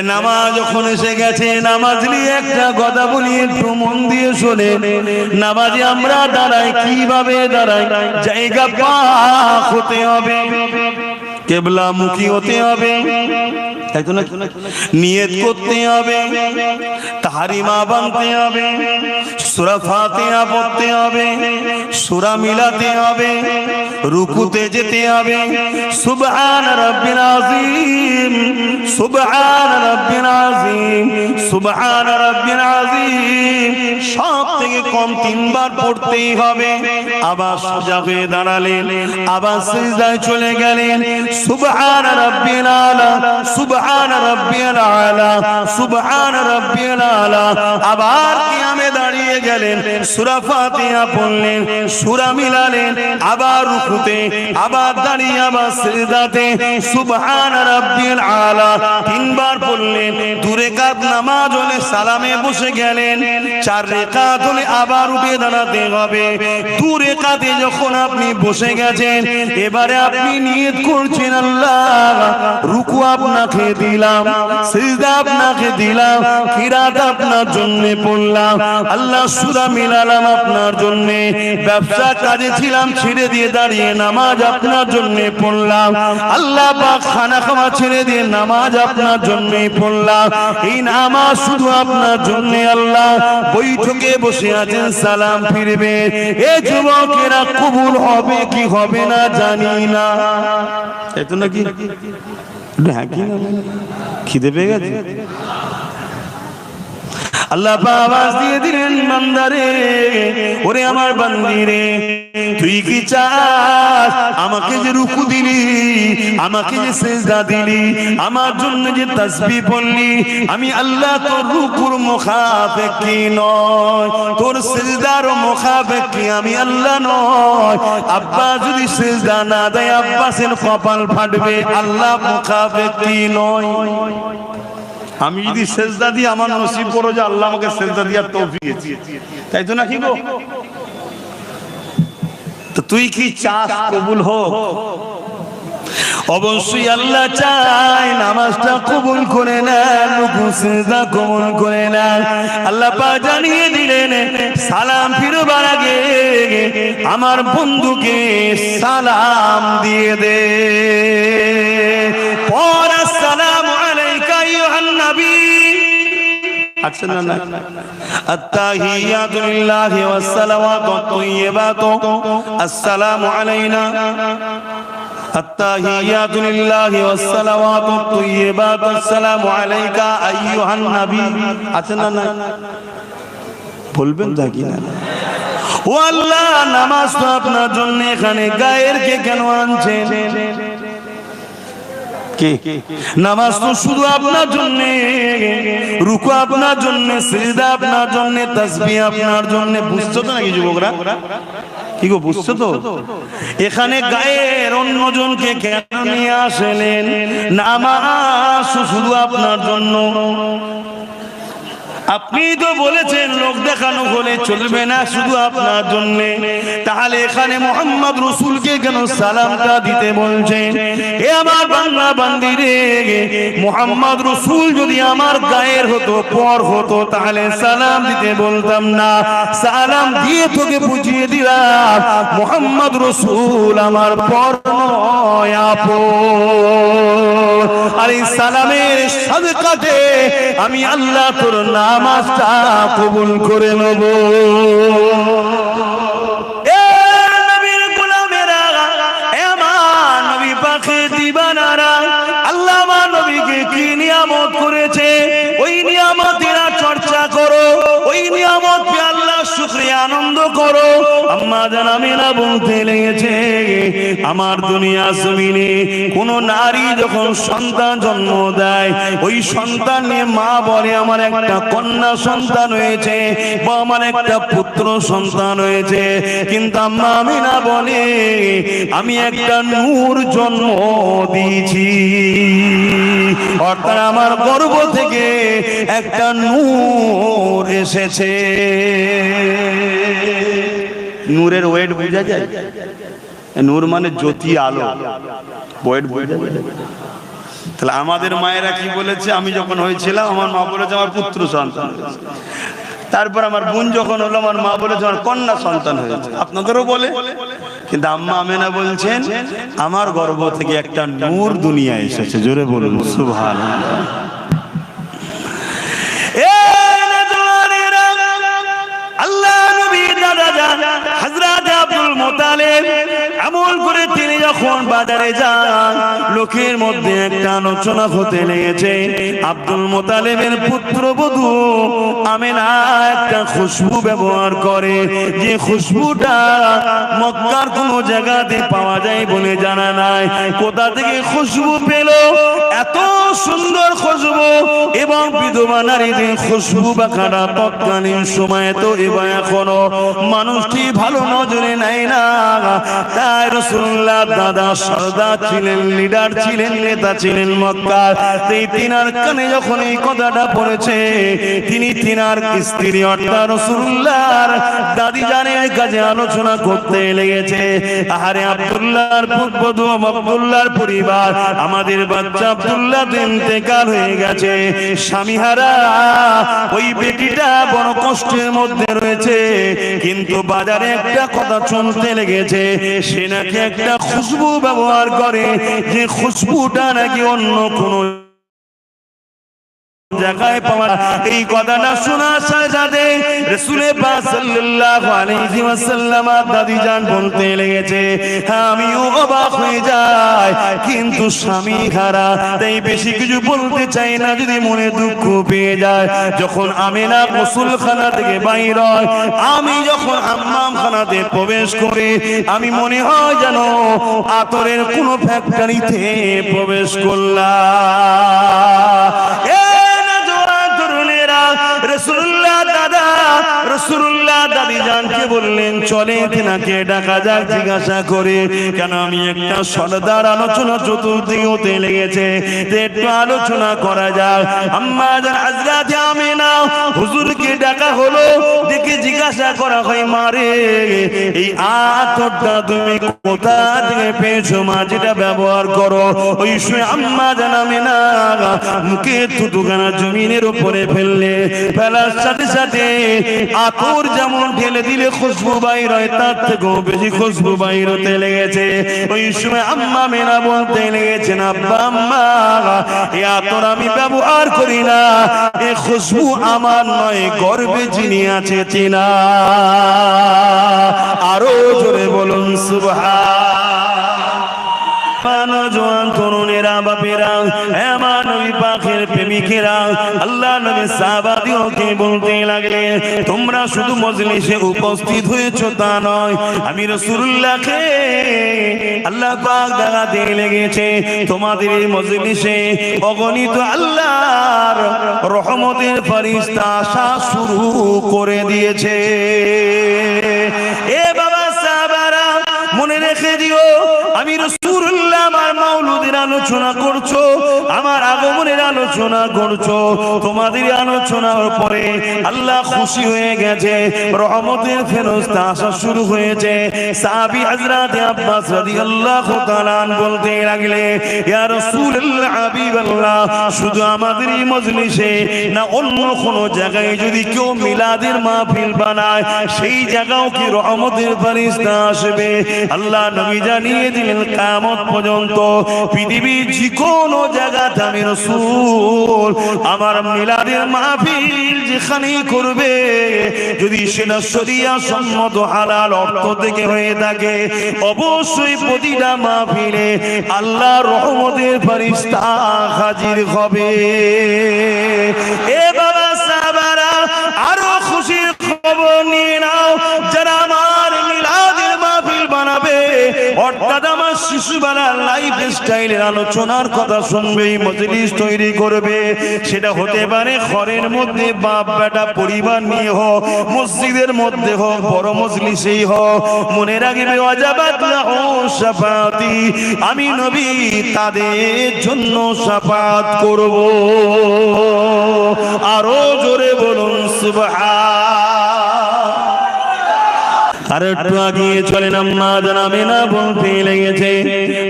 নামাজ যখন এসে গেছে, নামাজ নিয়ে একটা কথা বলি, একটু মন দিয়ে শোনে। নামাজে আমরা দাঁড়াই, কিভাবে দাঁড়াই? জায়গা পাক হতে হবে, কিবলামুখী হতে হবে, তাই তো না? নিয়ত করতে হবে, তাহরিমা বানতে হবে, সূরা ফাতিহা পড়তে হবে, সূরা মিলাতে হবে, রুকুতে যেতে হবে। সুবহান রাব্বিল আযীম, সুবহান রাব্বিল আযীম, সুবহান রাব্বিল আযীম সব থেকে কম 3 বার পড়তেই হবে। আবার সোজা হয়ে দাঁড়ালেন, আবার সিজদায় চলে গেলেন, সুবহান রাব্বিল আলা, সুবহান রাব্বিল আলা, সুবহান রাব্বিল আলা। আবার কিয়ামে দাঁড়িয়ে গেলেন, সূরা ফাতিহা পড়লেন, সূরা মিলালেন, আবার রুকুতে, আবার দাঁড়িয়ে, আবার সিজদাতে, সুবহান রাব্বিল আলা 3 বার পড়লেন। 2 রাকাত নামাজ হলে সালামে বসে গেলেন, 4 রাকাত হলে আবার উঠে দাঁড়াতে হবে। 2 রাকাতে যখন আপনি বসে গেছেন, এবারে আপনি নিয়ত করছেন, আল্লাহ রুকু আপনাকে দিলাম, সিজদা আপনাকে দিলাম, কিরাত আপনার জন্য পড়লাম, আল্লাহ সূরা মিলালাম আপনার জন্য, ব্যবসা কাজে ছিলাম ছেড়ে দিয়ে দাঁড়িয়ে নামাজ আপনার জন্য পড়লাম, আল্লাহ পাক খানা খাওয়া ছেড়ে দিয়ে নামাজ আপনার জন্যই পড়লাম। এই নামাজ শুধু আপনার জন্য। আল্লাহ বৈঠকে বসে আছেন, সালাম ফিরবে। এ যুবকেরা কবুল হবে কি হবে না জানি না, এত নাকি খিদে পেয়ে গেছে। আল্লাহ আওয়াজ দিয়ে দিলেন, বান্দারে, ওরে আমার বান্দি রে, তুই কি চাস? আমাকে যে রুকু দিলি, আমাকে যে সিজদা দিলি, আমার জন্য যে তাসবিহ পড়লি, আমি আল্লাহ তোর রুকুর মুখাপেক্ষী নয়, তোর সিজদার মুখাপেক্ষী আমি আল্লাহ নয়। আব্বা যদি সিজদা না দেয়, আব্বাসের কপাল ফাটবে, আল্লাহ মুখাপেক্ষী নয়। আমি যদি সেজদা দিই, আমার নসিব করো যে আল্লাহ আমাকে সেজদা দেওয়ার তৌফিক দিয়েছে, তাই তো নাকি গো? তো তুই কি চাস কবুল হোক? অবশ্যই আল্লাহ চায় নামাজটা কবুল করে নেন, রুকু সিজদা কবুল করে নেন। আল্লাহ পাক জানিয়ে দিলেন, সালাম ফিরবার আগে আমার বন্ধুকে সালাম দিয়ে দে। পর আসসালামু আলাইকা আইয়ুহান নবী। আচ্ছা না না, আত্তাহিয়াতু লিল্লাহি ওয়াস সালাওয়াতু তাইয়্যিবাতু আসসালামু আলাইনা, আত্তাহিয়াতু লিল্লাহি ওয়াস সালাওয়াতু তাইয়্যিবাতু আসসালামু আলাইকা আইয়ুহান নবী। আচ্ছা না না, বলবেন নাকি না? ও আল্লাহ, নামাজ তো আপনার জন্য, এখানে গায়ের কে কেন আনছেন? নামাজ তো শুধু আপনার জন্য, রুকু আপনার জন্য, সিজদা আপনার জন্য, তাসবিহ আপনার জন্য। বুঝছো তো নাকি যুবকরা? কি গো, বুঝছো তো? এখানে গায়ের অন্যজনকে কেন নিয়ে আসলেন? নামাজ শুধু আপনার জন্য। আপনি তো বলেছেন লোক দেখানো হলে চলবে না, শুধু আপনার জন্য। তাহলে এখানে মোহাম্মদ রাসূলকে কেন সালামটা দিতে বলছেন? এ আমার বান্দা বান্দি রে, মোহাম্মদ রাসূল যদি আমার গায়ের হতো, পর হতো, তাহলে সালাম দিতে বলতাম না। সালাম দিয়ে তোকে বুঝিয়ে দিলাম, মোহাম্মদ রাসূল আমার পর নয়, আপন। আর এই সালামের সাদকাতে আমি আল্লাহ তোর নামাজটা কবুল করে নেব। এ নবীর গোলামেরা, এ আমার নবী পাকের দিবানারা, আল্লাহ আমার নবীকে কি নিয়ামত করেছে, ওই নিয়ামতের চর্চা করো, ওই নিয়ামত পেয়ে আল্লাহ শুকরিয়া আনন্দ করো। আম্মা জান আমিনা বলতে লেগেছে, আমার দুনিয়া জমিনে কোন নারী যখন সন্তান জন্ম দেয়, ওই সন্তান নিয়ে মা বলে আমার একটা কন্যা সন্তান হয়েছে বা আমার একটা পুত্র সন্তান হয়েছে, কিন্তু আম্মা আমিনা বলে আমি একটা নূর জন্ম দিয়েছি। অর্থাৎ আমার গর্ভ থেকে একটা নূর এসেছে। নূরের ওয়েট বোঝা যায়? নূর মানে জ্যোতি, আলো, ওয়েট বোঝা যায়? তাহলে আমাদের মায়েরা কি বলেছে, আমি যখন হয়েছিলাম আমার মা বলেছে আমার পুত্র সন্তান হয়েছে, তারপর আমার বোন যখন হলো আমার মা বলেছে আমার কন্যা সন্তান হয়েছে। আপনাদেরও বলে, কিন্তু আম্মা আমেনা বলছেন আমার গর্ভ থেকে একটা নূর দুনিয়া এসেছে। জোরে বলুন সুবহানাল্লাহ। আল্লাহ নবী দাদা জান হযরত আব্দুল মুত্তালিব আমল করে তিনি যখন বাজারে যান, লোকের মধ্যে একটা আলোচনা হতে লেগেছে আব্দুল মুত্তালিবের পুত্রবধূ আমেনা একটা খুশবু ব্যবহার করে, যে খুশবুটা মক্কার কোনো জায়গাতে পাওয়া যায় বলে জানা নাই। কোথা থেকে খুশবু পেল? এত সুন্দর খুশবু, এবং বিধবা নারীদের খুশবু বাখারা তৎকালীন সময়ে তো এবার এখনো মানুষটি ভালো নজরে নেয় না। তাই রাসূলুল্লাহ দাদা সরদার ছিলেন, লিডার ছিলেন, নেতা ছিলেন মক্কার। এই তিনার কানে যখন এই কথাটা পড়েছে, তিনি তিনার স্ত্রী অর্থাৎ রাসূলুল্লাহর দাদি জানের কাছে আলোচনা করতে লেগেছে। আহারে আব্দুল্লাহর পুত্রবধূ, আব্দুল্লাহর পরিবার, আমাদের বাচ্চা আব্দুল্লাহ ইন্তেকাল হয়ে গেছে, স্বামীহারা ওই বেটিটা বড় কষ্টের মধ্যে রয়েছে। কিন্তু বাজারে একটা কথা শুনতে লেগেছে, সে নাকি একটা খুশবু ব্যবহার করে, যে খুশবুটা নাকি অন্য কোনো জায়গায় পাওয়া। এই কথাটা শোনার সাথে রাসূল পাক সাল্লাল্লাহু আলাইহি ওয়াসাল্লাম দাদি জান বলতে লেগেছে, আমিও অবাক হয়ে যাই, কিন্তু স্বামী হারা তাই বেশি কিছু বলতে চাই না, যদি মনে দুঃখ পেয়ে যায়। যখন আমেনা গোসলখানা থেকে বাইর হয়, আমি যখন হাম্মামখানাতে প্রবেশ করি, আমি মনে হয় যেন আতরের কোন ফ্যাক্টরিতে প্রবেশ করলাম। রাসূলুল্লাহ দাদি জানকে বললেন চলে তিনাকে ডাকা যাক, জিজ্ঞাসা করে কেন আমি একটা সরদার আলোচনা চতুর্দিকে হতে লেগেছে, একটু আলোচনা করা যাক। আম্মা জান হযরত আমিনা হুজুরকে ডাকা হলো, দেখে জিজ্ঞাসা করা হয় মারে এই আতরটা তুমি কোথা থেকে পেয়েছো মা, যেটা ব্যবহার করো? ওই সময় আম্মা জান আমিনা মুখে থুতুখানা জমিনের উপরে ফেললে, ফেলার সাথে সাথে আতর যেমন ঢেলে দিলে খুশবু বাইর হয়, তার থেকেও বেশি খুশবু বাইর হতে লেগেছে। ওই সময় আম্মা মেনা বলতে লেগেছেন, আব্বা আম্মা এই আতর আমি ব্যবহার করি না, এই খুশবু আমার নয়, গর্বে যিনি আছে তিনা। আরো জোরে বলুন সুবহানাল্লাহ। জওয়ান তরুণেরা, বাপেরা, আমার নবী পাকের প্রেমিকেরা, আল্লাহ নবী সাহাবাদিওকে বলতে লাগলেন, তোমরা শুধু মজলিসে উপস্থিত হয়েছো তা নয়, আমি রাসূলুল্লাহকে আল্লাহ পাক দেখাতে লেগেছে তোমাদের এই মজলিসে অগণিত আল্লাহর রহমতের ফেরেশতা আসা শুরু করে দিয়েছে। এ বাবা সাহাবারা, মনে রেখে দিও, আমি রাসূলুল্লাহ আমার মাওলুদের আলোচনা করছো, আমার আগমনের আলোচনা করছো, তোমাদের আলোচনার পরে আল্লাহ খুশি হয়ে গেছে, রহমতের ফেরেশতা আসা শুরু হয়েছে। সাহাবী হযরত আব্বাস রাদিয়াল্লাহু তাআলা বলতে লাগলে, ইয়া রাসূলুল্লাহ হাবিবাল্লাহ, শুধু আমাদের এই মজলিসে না অন্য কোন জায়গায় যদি কেউ মিলাদের মাহফিল বানায়, সেই জায়গাও কি রহমতের ফেরেশতা আসবে? আল্লাহ নবী জানিয়ে দিলেন কিয়ামত পর্যন্ত পৃথিবীর যে কোনো জায়গাতে আমি রাসূল আমার মিলাদের মাহফিল যেখানেই করবে, যদি সেটা শরিয়া সম্মত হালাল অর্থ থেকে হয়ে থাকে, অবশ্যই প্রতিটা মাহফিলে আল্লাহর রহমতের ফেরেশতা হাজির হবে। এ বাবা সাহাবারা, আরো খুশির খবর নিয়ে নাও, যারা আমার মিলাদের মাহফিল বানাবে, অর্থাৎ আমার শিশুবেলার লাইফ স্টাইলের আলোচনার কথা শুনবে, মজলিস তৈরি করবে, সেটা হতে পারে ঘরের মধ্যে বাপ বেটা পরিবার নিয়ে হোক, মসজিদের মধ্যে হোক, বড় মজলিসেই হোক, মনে রাখবে ওয়াজাবাত লাহু শাফাআতি, আমি নবী তাদের জন্য শাফাআত করব। আরো জোরে বলুন সুবহান। আরে একটু আগিয়ে চলেন, আম্মা জানাবে না বলতে লেগেছে,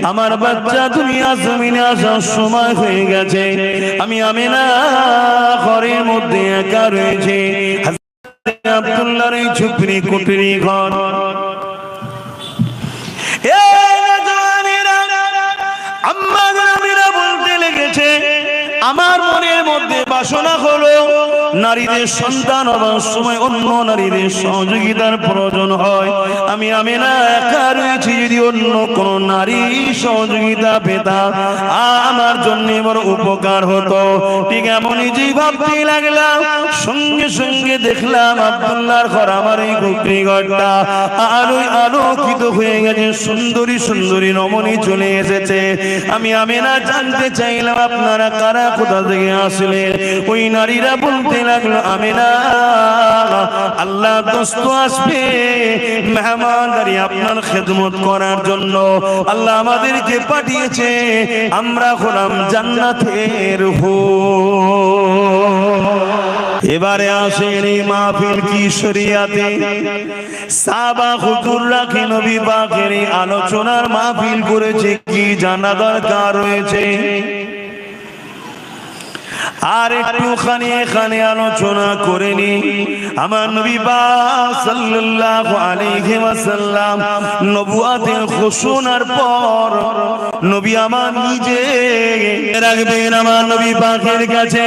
আমার বাচ্চা তুমি জমিনে আসার সময় হয়ে গেছে। আমি আমিনা ঘরের মধ্যে একা রয়েছে, আব্দুল্লাহর এই ঝুপড়ি কুটরি ঘর। আম্মা জানাবেনা বলতে লেগেছে, আমার মনের মধ্যে বাসনা হলো নারীদের সন্তান হবার সময় অন্য নারীদের সহযোগিতার প্রয়োজন হয়। আমি আমিনা একা রয়েছি, যদি অন্য কোন নারী সহযোগিতা পেতাম আমার জন্য বড় উপকার হতো। ঠিক এমনই যে ভাবতে লাগলাম, সঙ্গে সঙ্গে দেখলাম আব্দুল্লাহর ঘর, আমার এই কুকরি ঘরটা আলোয় আলোকিত হয়ে গেছে, সুন্দরী সুন্দরী রমণী চলে এসেছে। আমি আমিনা জানতে চাইলাম আপনারা কারা, কোথা থেকে আসলে? ওই নারীরা বলতে লাগলো, আমিনা আল্লাহ দোস্ত আসবে মেহমানদারি আপনার খেদমত করার জন্য, আল্লাহ আমাদেরকে পাঠিয়েছে, আমরা হলাম জান্নাতের হুর। এবারে আসেন এই মাহফিল কি শরিয়াতে সাহাবা হুজুররা কি নবী পাকের আলোচনার মাহফিল করেছে, কি জানা দরকার রয়েছে। আর একটুখানি এখানে আলোচনা করে নি, আমার নবী পাক সাল্লাল্লাহু আলাইহি ওয়াসাল্লাম নবুয়াতের ঘোষণার পর নবী আমার নিজে রাখবেন আমার নবী পাকের কাছে।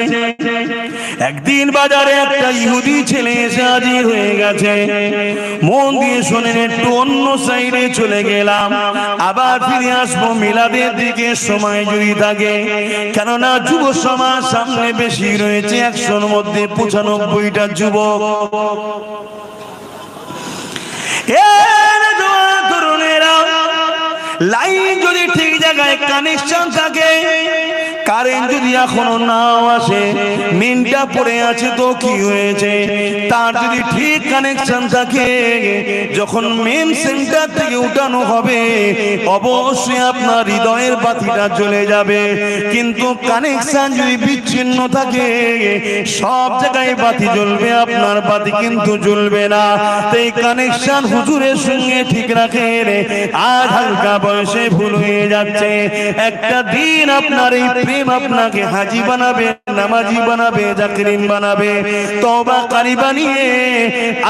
একদিন বাজারে একটা ইহুদি ছেলে এসে হাজির হয়ে গেছে। মন দিয়ে শোনেন, একটু অন্য সাইডে চলে গেলাম, আবার ফিরে আসবো মিলাদের দিকে সময় যদি থাকে, কেননা যুব সমাজ সামনে বেশি রয়েছে, 100-র মধ্যে 95টা যুবক। লাইন যদি ঠিক জায়গায় কানেকশন থাকে, কারেন্ট যদি এখনো নাও আসে, মেনটা পড়ে আছে তো কি হয়েছে, তার যদি ঠিক কানেকশন থাকে, যখন মেন সেন্টার থেকে উঠানো হবে অবশ্যই আপনার হৃদয়ের বাতিটা জ্বলে যাবে। কিন্তু কানেকশন যদি বিচ্ছিন্ন থাকে, সব জায়গায় বাতি জ্বলবে, আপনার বাতি কিন্তু জ্বলবে না। তাই কানেকশন হুজুরের সঙ্গে ঠিক রাখেন। আজ হালকা বয়সে ভুল হয়ে যাচ্ছে, একটা দিন আপনার এই প্রেম আপনাকে হাজি বানাবে, নামাজি বানাবে, জাকিরিন বানাবে, তওবা কারি বানিয়ে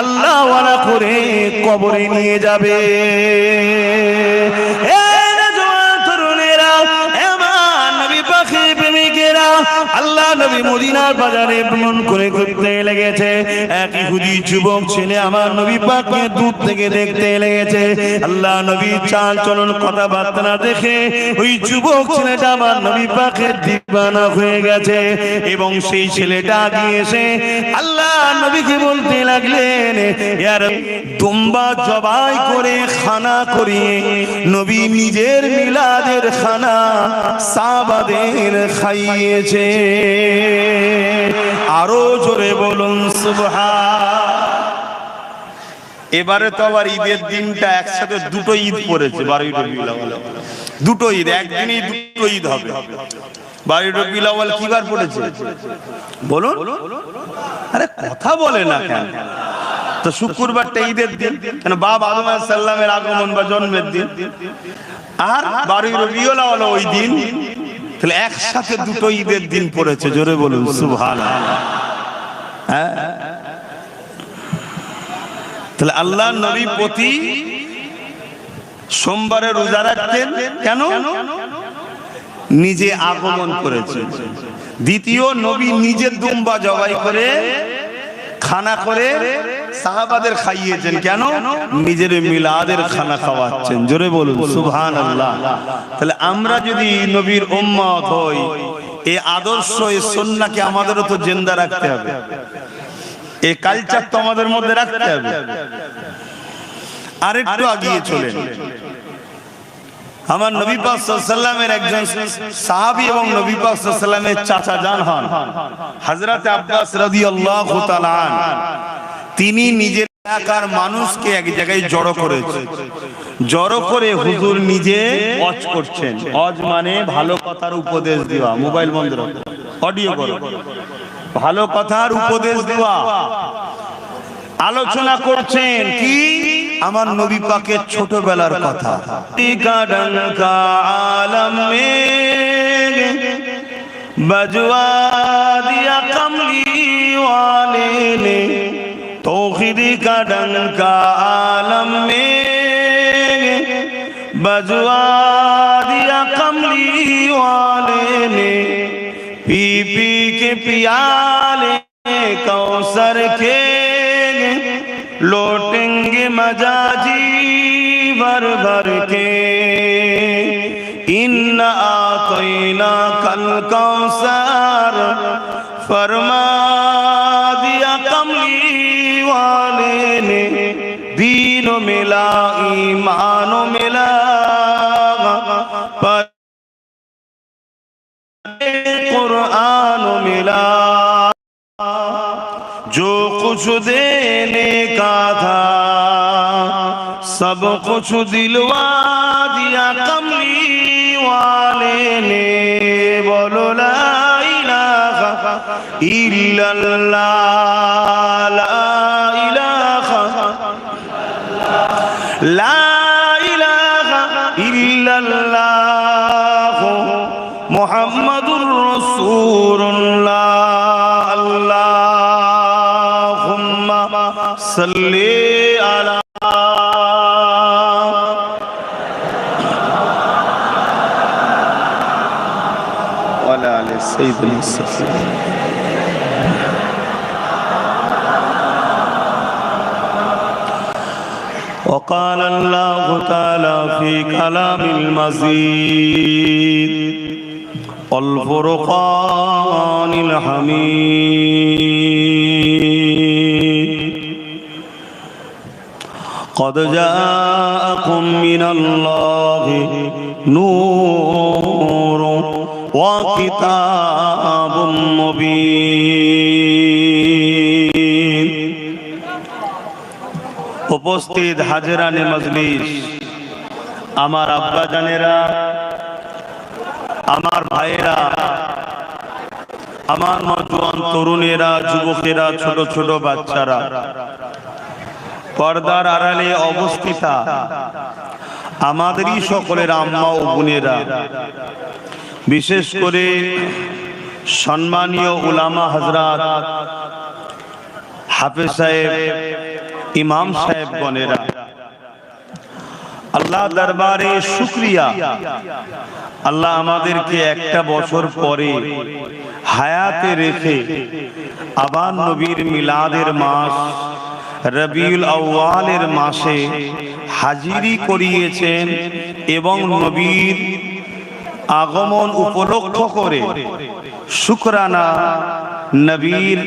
আল্লাহ ওয়ালা করে কবরে নিয়ে যাবে। আল্লাহ নবী মদিনার বাজারে ভ্রমণ করে ঘুরতে লেগেছে। এক ইহুদি যুবক ছেলে আমার নবী পাককে দূর থেকে দেখতে লেগেছে। আল্লাহ নবী চাল চলন কথাবার্তা না দেখে ওই যুবক ছেলেটা আমার নবী পাকের দিওয়ানা হয়ে গেছে। এবং সেই ছেলেটা গিয়ে এসে আল্লাহ নবীকে বলতে লাগলেন, ইয়ার দুম্বা জবাই করে খানা করিয়ে নবী নিজের মিলাদের খানা সাহাবাদের খাইয়েছে। আরো জোরে বলুন সুবহান। এবারে তো আবার ঈদের দিনটা একসাথে দুটো ঈদ পড়েছে, 12ই রবিউল আউয়াল, দুটো ঈদ একদিনেই দুটো ঈদ হবে। 12ই রবিউল আউয়াল কি বার পড়েছে বলুন? আরে কথা বলে না কেন? তো শুক্রবারটা ঈদের দিন, কেন বাপ আদম আলাইহিস সালামের আগমন বা জন্মের দিন, আর 12ই রবিউল আউয়াল ওই দিন। তাহলে একসাথে দুটো ঈদের দিন পড়েছে, জোরে বলুন সুবহানাল্লাহ। হ্যাঁ, তাহলে আল্লাহ নবী প্রতি সোমবারে রোজা রাখতেন কেন? নিজে আগমন করেছে। দ্বিতীয়, নবী নিজে দুম্বা জবাই করে খানা করে সাহাবাদের খাইয়েছেন কেন? নিজের মিলাদের খানা খাওয়াচ্ছেন, জোরে বলুন সুবহানাল্লাহ। তাহলে আমরা যদি নবীর উম্মত হই, এই আদর্শ এই সুন্নাহকে আমাদেরও তো জিন্দা রাখতে হবে, এই কালচার তো আমাদের মধ্যে রাখতে হবে। আরেকটু আগিয়ে চলেন, আমার নবী পাক সাল্লাল্লাহু আলাইহি ওয়াসাল্লামের একজন সাহাবী এবং নবী পাক সাল্লাল্লাহু আলাইহি ওয়াসাল্লামের চাচা জান হন হযরত আব্বাস রাদিয়াল্লাহু তাআলা আনহু। তিনি নিজের এলাকার মানুষকে এক জায়গায় জড়ো করেছে, জড়ো করে হুজুর নিজে ওয়াজ করছেন। ওয়াজ মানে ভালো কথার উপদেশ দেওয়া। মোবাইল বন্ধ রাখো, অডিও করো। ভালো কথার উপদেশ দেওয়া, আলোচনা করছেন কি আমার নবী পাকের ছোটবেলার কথা। ডঙ্কা আলম में बजवा दिया कमली वाले ने, तौहीद का डंका आलम में बजवा दिया कमली वाले ने, पी पी के पियाले कौसर के लौटेंगे मजाजी भर भर के, इन्ना आतैना कल कौसर फरमा दिया कमली वाले ने, दीनो मिला ईमानो मिला पर कुरान मिला, जो कुछ देने का था सब कुछ दिलवा दिया कमली वाले ने, बोलो ला इलाहा इल्लल्लाह, ला इलाहा इल्लल्लाह मुहम्मदुर रसूलुल्लाह, अल्लाहुम्मा सल्ली अला سيدنا الصفي. وقال الله تعالى في كلام المزيد والفرقان الحميد، قد جاءكم من الله نور وكتاب مبين। উপস্থিত হাজিরানে মজলিস, আমার আব্বা জানেরা, আমার ভাইয়েরা, আমার নওজোয়ান তরুণেরা, যুবকেরা, ছোট ছোট বাচ্চারা, পর্দার আড়ালে অবস্থিতা আমাদেরই সকলের আম্মা ও বোনেরা, বিশেষ করে সম্মানীয় উলামা হযরত, হাফেজ সাহেব, ইমাম সাহেব গণেরা, আল্লাহ দরবারে শুকরিয়া, আল্লাহ আমাদেরকে একটা বছর পরে হায়াতে রেখে আবার নবীর মিলাদের মাস রবিউল আউয়ালের মাসে হাজিরি করিয়েছেন এবং নবীর আগমন উপলক্ষ করে শুকরানা নবীর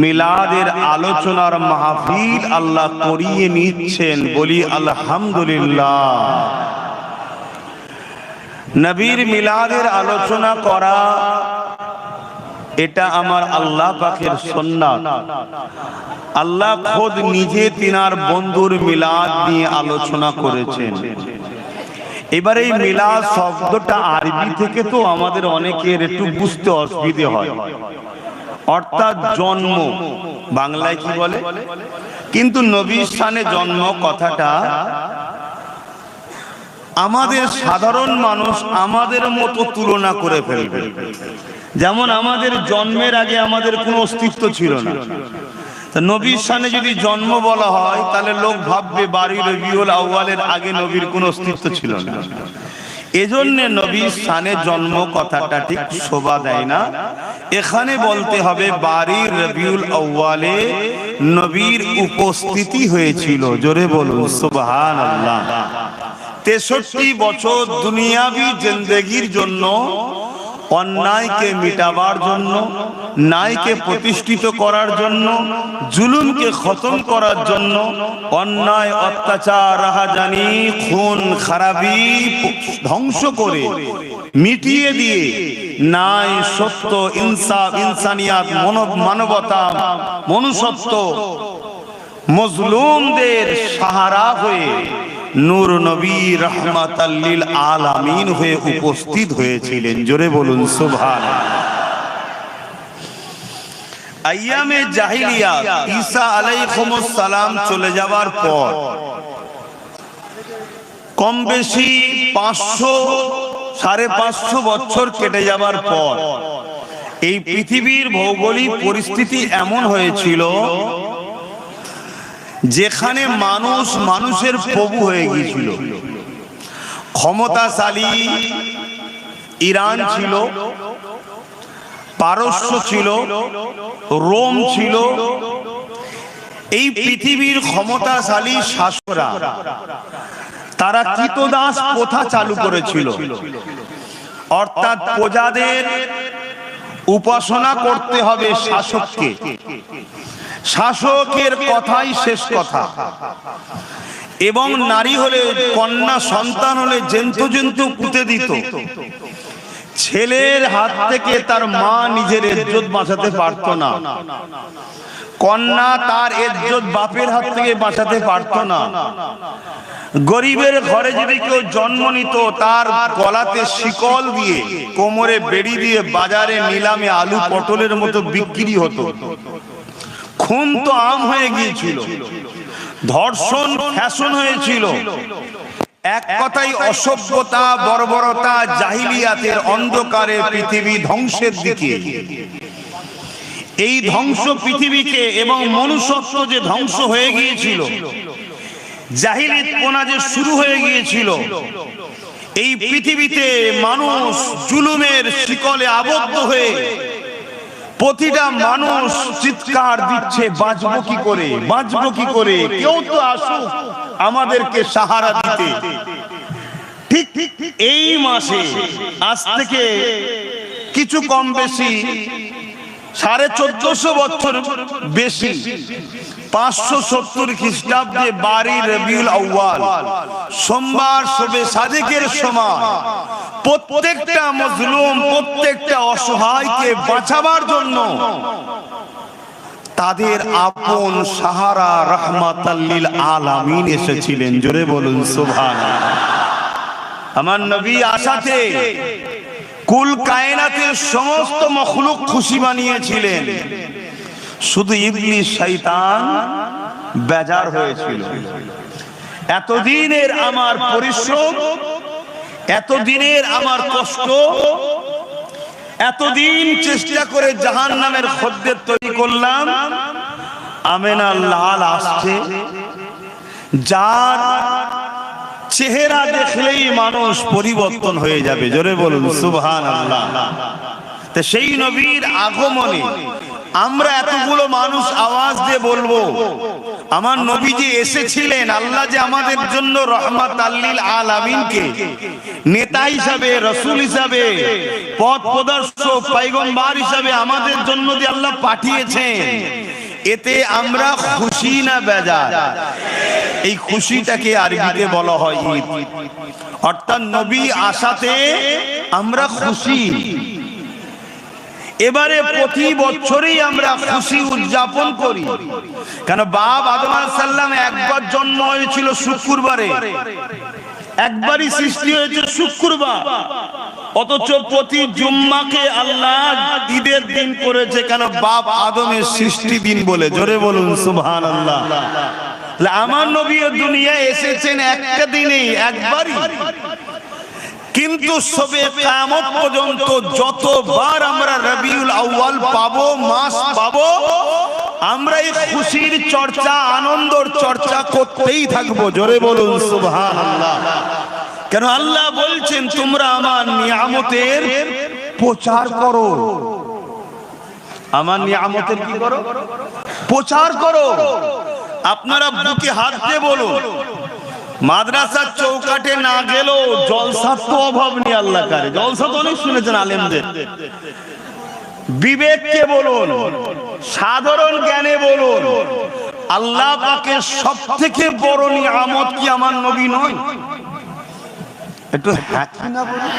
মিলাদের আলোচনার মাহফিল আল্লাহ করিয়ে নিচ্ছেন। বলি আলহামদুলিল্লাহ। নবীর মিলাদের আলোচনা করা এটা আমার আল্লাহ পাকের সুন্নাত। আল্লাহ খোদ নিজে তিনার বন্ধুর মিলাদ নিয়ে আলোচনা করেছেন। এবার এই মিলাদ শব্দটা আরবি থেকে তো আমাদের অনেকের একটু বুঝতে অসুবিধে হয়, অর্থাৎ জন্ম, বাংলায় কি বলে, কিন্তু নবীর স্থানে জন্ম কথাটা আমাদের সাধারণ মানুষ আমাদের মতো তুলনা করে ফেলবে। যেমন আমাদের জন্মের আগে আমাদের কোনো অস্তিত্ব ছিল না, নবীর শানে যদি জন্ম বলা হয় তাহলে লোক ভাববে বাড়ি রবিউল আউয়ালের আগে নবীর কোনো অস্তিত্ব ছিল না। এজন্য নবীর শানে জন্ম কথাটা ঠিক শোভা দেয় না। এখানে বলতে হবে বাড়ি রবিউল আউয়ালে নবীর উপস্থিতি হয়েছিল। জোরে বলুন সুবহানাল্লাহ। 63 বছর দুনিয়াবি জিন্দেগির জন্য, অন্যায়কে মিটাবার জন্য, ন্যায়কে প্রতিষ্ঠিত করার জন্য, জুলুমকে খতম করার জন্য, অন্যায়, অত্যাচার, রাহাজানি, খুন খারাপি ধ্বংস করে মিটিয়ে দিয়ে ন্যায়, সত্য, ইনসাফ, ইনসানিয়াত, মানবতা, মনুষ্যত্ব, মজলুমদের সাহারা হয়ে নূর নবী রাহমাতাল লিল আলামিন হয়ে উপস্থিত হয়েছিলেন। জোরে বলুন সুবহানাল্লাহ। আইয়ামে জাহিলিয়া ঈসা আলাইহিস সালাম চলে যাওয়ার পর কম বেশি 500 550 বছর কেটে যাবার পর এই পৃথিবীর ভৌগোলিক পরিস্থিতি এমন হয়েছিল যেখানে মানুষ মানুষের প্রভু হয়ে গিয়েছিল। ক্ষমতাশালী ইরান ছিল, পারস্য ছিল, রোম ছিল। এই পৃথিবীর ক্ষমতাশালী শাসকরা তারা কৃতদাস প্রথা চালু করেছিল, অর্থাৎ প্রজাদের উপাসনা করতে হবে শাসককে, শাসকের কথাই শেষ কথা। এবং নারী হলে, কন্যা সন্তান হলে জন্তু পুঁতে দিত। ছেলের হাত থেকে তার মা নিজের ইজ্জত বাঁচাতে পারত না, কন্যা তার ইজ্জত বাপের হাত থেকে বাঁচাতে পারত না। গরিবের ঘরে যদি কেউ জন্ম নিত তার গলাতে শিকল দিয়ে, কোমরে বেড়ি দিয়ে বাজারে নিলামে আলু পটলের মতো বিক্রি হতো। খুন তো আম হয়ে গিয়েছিল, ধর্ষণ ফ্যাশন হয়েছিল। এক কথায় অসভ্যতা, বর্বরতা, জাহিলিয়াতের অন্ধকারে পৃথিবী ধ্বংসের দিকে। এই ধ্বংস পৃথিবীকে এবং মনুষ্যত্ব যে ধ্বংস হয়ে গিয়েছিল, জাহিলিয়াতপনা যে শুরু হয়ে গিয়েছিল, এই পৃথিবীতে মানুষ জুলুমের শিকলে আবদ্ধ হয়ে প্রতিটা মানুষ চিৎকার দিচ্ছে, বাঁচবো কি করে, বাঁচবো কি করে, কেউ তো আসুক আমাদেরকে সাহারা দিতে। ঠিক এই মাসে আজ থেকে কিছু কম বেশি 1450 বছর বেশি, 570 খ্রিস্টাব্দে 12 রবিউল আউয়াল সোমবার শবে সাদেকের সময় প্রত্যেকটা মজলুম, প্রত্যেকটা অসহায়কে বাঁচাবার জন্য তাদের আপন সাহারা রাহমাতাল লিল আলামিন এসেছিলেন। জোরে বলুন সুবহানাল্লাহ। আমার নবী আসাতে কুল কায়নাতের সমস্ত মখলুক খুশি বানিয়েছিলেন, শুধু ইবলিস শয়তান বেজার হয়েছিল। এতদিনের আমার পরিশ্রম, এতদিনের আমার কষ্ট, এতদিন চেষ্টা করে জাহান্নামের খদ্দের তৈরি করলাম, আমেনা লাল আসছে, যার চেহারা দেখলেই মানুষ পরিবর্তন হয়ে যাবে। জোরে বলুন সুবহানাল্লাহ। তো সেই নবীর আগমনে আমরা এতগুলো মানুষ আওয়াজ দিয়ে বলবো, আমার নবী যে এসেছিলেন, আল্লাহ যে আমাদের জন্য রহমাতাল লিল আলামিনকে নেতা হিসাবে, রাসূল হিসাবে, পথ প্রদর্শক, পয়গম্বর হিসাবে আমাদের জন্য যে আল্লাহ পাঠিয়েছেন, এতে আমরা খুশি না বেজার? এই খুশিটাকে আরবিতে বলা হয় ঈদ। অর্থাৎ নবী আসাতে আমরা খুশি। এবারে প্রতি বছরই আমরা খুশি উদযাপন করি, কেন বাপ আদম আলাইহিস সালাম একবার জন্ম হয়েছিল শুক্রবারে, একবারই সৃষ্টি হয়েছে শুক্রবার, অথচ প্রতি জুম্মাকে আল্লাহ ঈদের দিন করেছে। কেন? বাপ আদমের সৃষ্টি দিন বলে। জোরে বলুন সুবহানাল্লাহ। আমার নবী দুনিয়ায় এসেছেন একটা দিনেই, একবারই, কিন্তু সবে কিয়ামত পর্যন্ত যতবার আমরা রবিউল আউয়াল পাবো, মাস পাবো, আমরা এই খুশির চর্চা, আনন্দর চর্চা করতেই থাকবো। জোরে বলুন সুবহানাল্লাহ। কেন? আল্লাহ বলছেন তোমরা আমার নিয়ামতের প্রচার করো। আমার নিয়ামতের কি করো? প্রচার করো। আপনারা বুকে হাত দিয়ে বলুন, মাদ্রাসার চৌকাঠে না গেলেও জলসার তো অভাব নেই। আল্লাহ কারে জলসা তো অনেক শুনেছেন আলেমদের। বিবেককে বলুন, সাধারণ জ্ঞানে বলুন, আল্লাহ পাকের সবথেকে বড় নিয়ামত কি আমার নবী নয়? একটু হ্যাঁ কি না বলুন।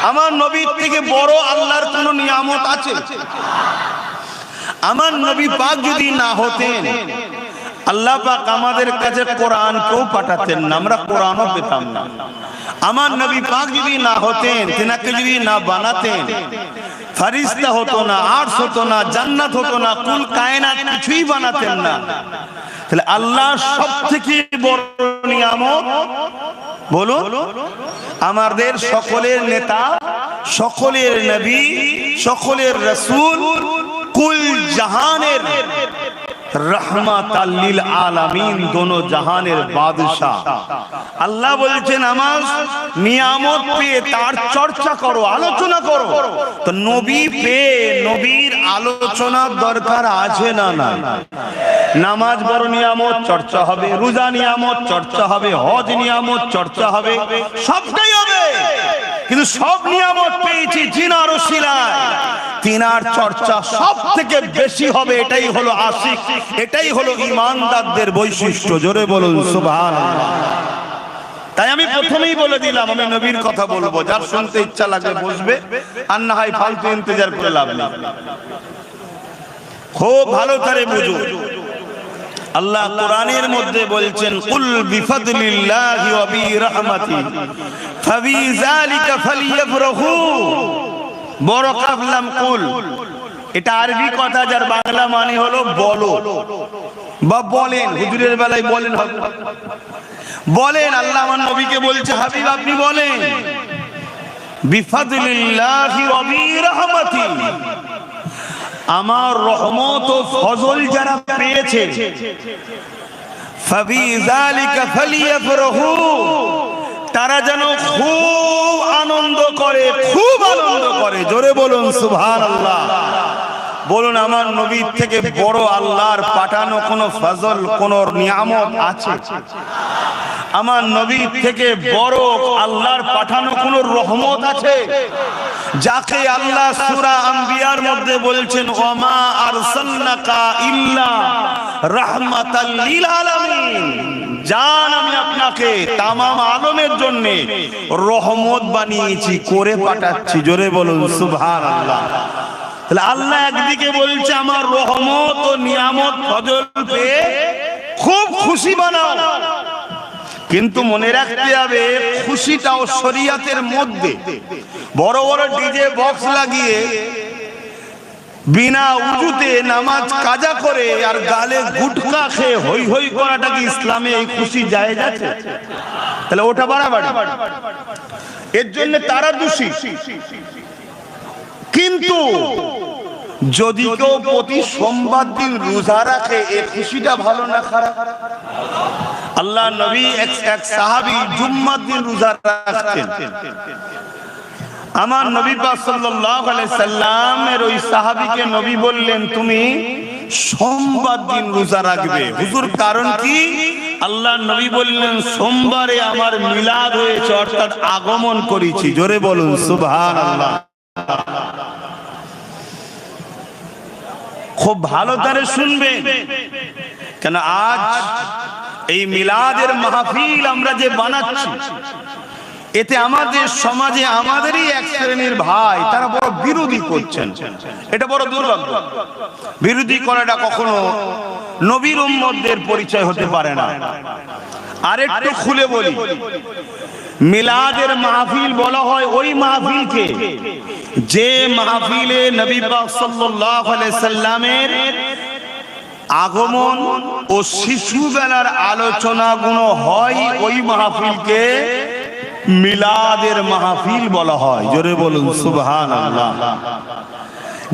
আমার নবীর থেকে বড় আল্লাহর কোন নিয়ামত আছে? আমার নবী পাক যদি না হতেন, আল্লাহ পাক আমাদের কাছে কোরআন কেউ পাঠাতেন না, আমরা কোরআনও পেতাম না। আমার নবী পাক যদি না হতেন, তেনাকে যদি না বানাতেন, ফেরেশতা হতো না, আরশ হতো না, জান্নাত হতো না, কুল কায়নাত কিছুই বানাতেন না। তাহলে আল্লাহর সবথেকে বড় নিয়ামত বলুন, আমাদের সকলের নেতা, সকলের নবী, সকলের রাসূল, কুল জাহানের रहमत लिल आलमीन, दोनों जहानेर बादशाह। আল্লাহ বলছেন আমার নিয়ামত পেয়ে তার চর্চা করো, আলোচনা করো। তো নবী পেয়ে নবীর আলোচনার দরকার আছে না? না। নামাজ বড় নিয়ামত, চর্চা হবে। রোজা নিয়ামত, চর্চা হবে। হজ নিয়ামত, চর্চা হবে। সবটাই হবে, কিন্তু সব নিয়ামত পেয়েছি জিনার ওসিলায়, তিনার চর্চা সব থেকে বেশি হবে। এটাই হলো আশিক, এটাই হলো ঈমানদারদের বৈশিষ্ট্য। জোরে বলুন সুবহানাল্লাহ। তাই আমি প্রথমেই বলে দিলাম, আমি নবীর কথা বলবো, যার শুনতে ইচ্ছা লাগবে বসবে, আর না হয় ফালতু ইন্তজার করে লাভ নেই। খুব ভালো করে বুঝুন, আল্লাহ কোরআনের মধ্যে বলছেন কুল বিফাদলিল্লাহি ওয়া বিরহমাতিহি ফাবিযালিকা ফালইফরাহু। বড় কাফলাম কুল, এটা আরবি কথা, যার বাংলা মানে হলো বলো বা বলেন। হুজুরের বেলায় বলেন, বলেন। আল্লাহ আমার নবীকে বলছে, হাবিব আপনি বলেন বিফাদলিল্লাহি ওয়া বিরহমাতিহি, আমার রহমত ও ফজল যারা পেয়েছে, ফাবিযালিকা ফালইফরাহু, তারা যেন খুব আনন্দ করে, খুব আনন্দ করে। জোরে বলুন সুবহানাল্লাহ। বলুন, আমার নবীর থেকে বড় আল্লাহর পাঠানো কোন ফজল, কোন নিয়ামত আছে? আমার নবীর থেকে বড় আল্লাহর পাঠানো কোন রহমত আছে? যাকে আল্লাহ সূরা আম্বিয়ার মধ্যে বলছেন ওয়ামা আরসালনাকা ইল্লা রাহমাতাল লিল আলামিন, জান আমি আপনাকে তামাম আলমের জন্য রহমত বানিয়েছি, করে পাঠাচ্ছি। জোরে বলুন সুবহানাল্লাহ। তাহলে আল্লাহ একদিকে বলছে আমার রহমত ও নিয়ামত ফজল পেয়ে খুব খুশি বানাও, কিন্তু মনে রাখতে হবে খুশিটাও শরীয়তের মধ্যে। বড় বড় ডিজে বক্স লাগিয়ে বিনা উজুতে নামাজ কাজা করে আর গালে গুটকা খেয়ে হই হই করাটা কি ইসলামে এই খুশি জায়েজ আছে? তাহলে ওটা বাড়াবাড়ি, এর জন্য তারা দোষী। কিন্তু যদি কেউ প্রতি সোমবার দিন রোজা রাখে, এই খুশিটা ভালো না খারাপ? আল্লাহ নবী এক সাহাবী জুম্মার দিন রোজা রাখতেন। আমার নবী পাক সাল্লাল্লাহু আলাইহি সাল্লামের ওই সাহাবীকে নবী বললেন তুমি সোমবার দিন রোজা রাখবে। হুজুর কারণ কি? আল্লাহ নবী বললেন সোমবারে আমার মিলাদ হয়েছে, অর্থাৎ আগমন করেছি। জোরে বলুন সুবহানাল্লাহ। খুব ভালো করে শুনবেন, কেন আজ এই মিলাদের মাহফিল আমরা যে বানাচ্ছি, এতে আমাদের সমাজে আমাদেরই এক শ্রেণীর ভাই তারা বড় বিরোধী করছেন। এটা বড় দুর্ভাগ্য। বিরোধী করাটা কখনো নবীর উম্মতদের পরিচয় হতে পারে না। আরেকটু খুলে বলি, মিলাদের মাহফিল বলা হয় ওই মাহফিলকে যে মাহফিলে নবী পাক সাল্লাল্লাহু আলাইহি সাল্লামের আগমন ও শিশুবেলার আলোচনাগুলো হয়, ওই মাহফিলকে মিলাদের মাহফিল বলা হয়। জোরে বলুন সুবহানাল্লাহ।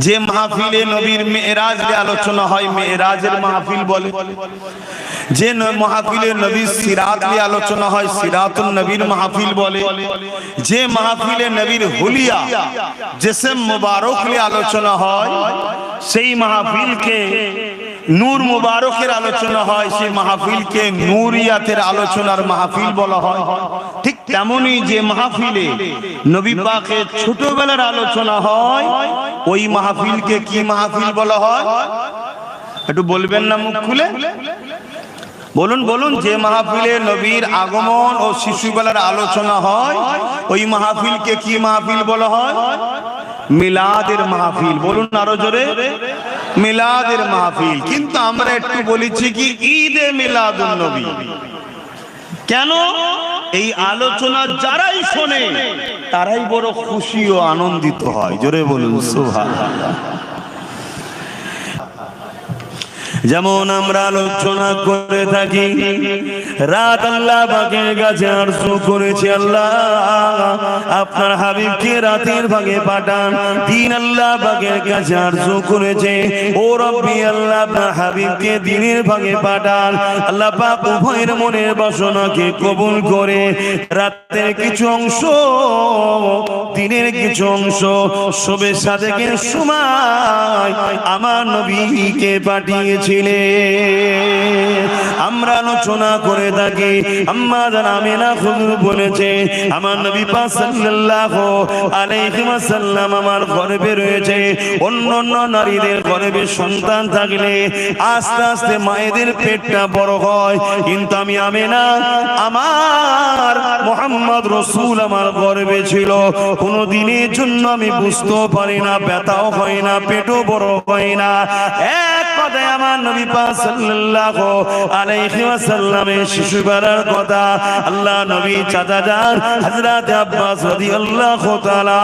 যে মাহফিলে নবীর মেরাজ নিয়ে আলোচনা হয়, মেরাজের মাহফিল বলে। যে মাহফিলে নবীর সিরাত নিয়ে আলোচনা হয়, সিরাতুন নবীর মাহফিল বলে। যে মাহফিলে নবীর হুলিয়া জিসম মুবারক নিয়ে আলোচনা হয়, সেই মাহফিলকে নূর মুবারকের আলোচনা হয়, সেই মাহফিলকে নূরিয়াতের আলোচনার মাহফিল বলা হয়। ঠিক তেমনি যে মাহফিলে নবী পাকের ছোটবেলার আলোচনা হয়, ওই মাহফিলকে কি মাহফিল বলা হয়? একটু বলবেন না মুখ খুলে? বলুন বলুন। যে মাহফিলে নবীর আগমন ও শিশুবেলার আলোচনা হয়, ওই মাহফিলকে কি মাহফিল বলা হয়? মিলাদের মাহফিল। বলুন আরো জোরে, মিলাদের মাহফিল। কিন্তু আমরা একটু বলেছি কি ঈদে মিলাদুন নবী। কেন? এই আলোচনা যারাই শোনে তারাই বড় খুশি ও আনন্দিত হয়। জোরে বলুন সুবহানাল্লাহ। যেমন আমরা আলোচনা করে থাকি, রাত আল্লাহ পাকের কাছে আরজু করেছে, আল্লাহ আপনার হাবিবকে রাতের ভাগে পাঠান। দিন আল্লাহ পাকের কাছে আরজু করেছে, ও রব্বি আল্লাহ আপনার হাবিবকে দিনের ভাগে পাঠান। আল্লাহ পাক উভয়ের মনের বাসনাকে কবুল করে রাতের কিছু অংশ, দিনের কিছু অংশ শবে সাদেকের সময় আমার নবীকে পাঠিয়েছিলেন। আমরা আলোচনা করে থাকি, আম্মা জান আমিনা হুজুর বলেছে আমার নবী পাক সাল্লাল্লাহু আলাইহি ওয়াসাল্লাম আমার গর্ভে রয়েছে। অন্যান্য নারীদের গর্ভে সন্তান থাকলে আস্তে আস্তে মায়েদের পেটটা বড় হয়, কিন্তু আমি আমিনা আমার মুহাম্মদ রাসূল আমার গর্ভে ছিল, কোনো দিনের জন্য আমি বুঝতেও পারি না, ব্যথাও হয় না, পেটও বড় হয় না। এক কথায় আমার নবী পাক সাল্লাল্লাহু আলাইহি ওয়াসাল্লামের শিশুবেলার কথা আল্লাহ নবী চাচা যান হযরত আব্বাস রাদিয়াল্লাহু তাআলা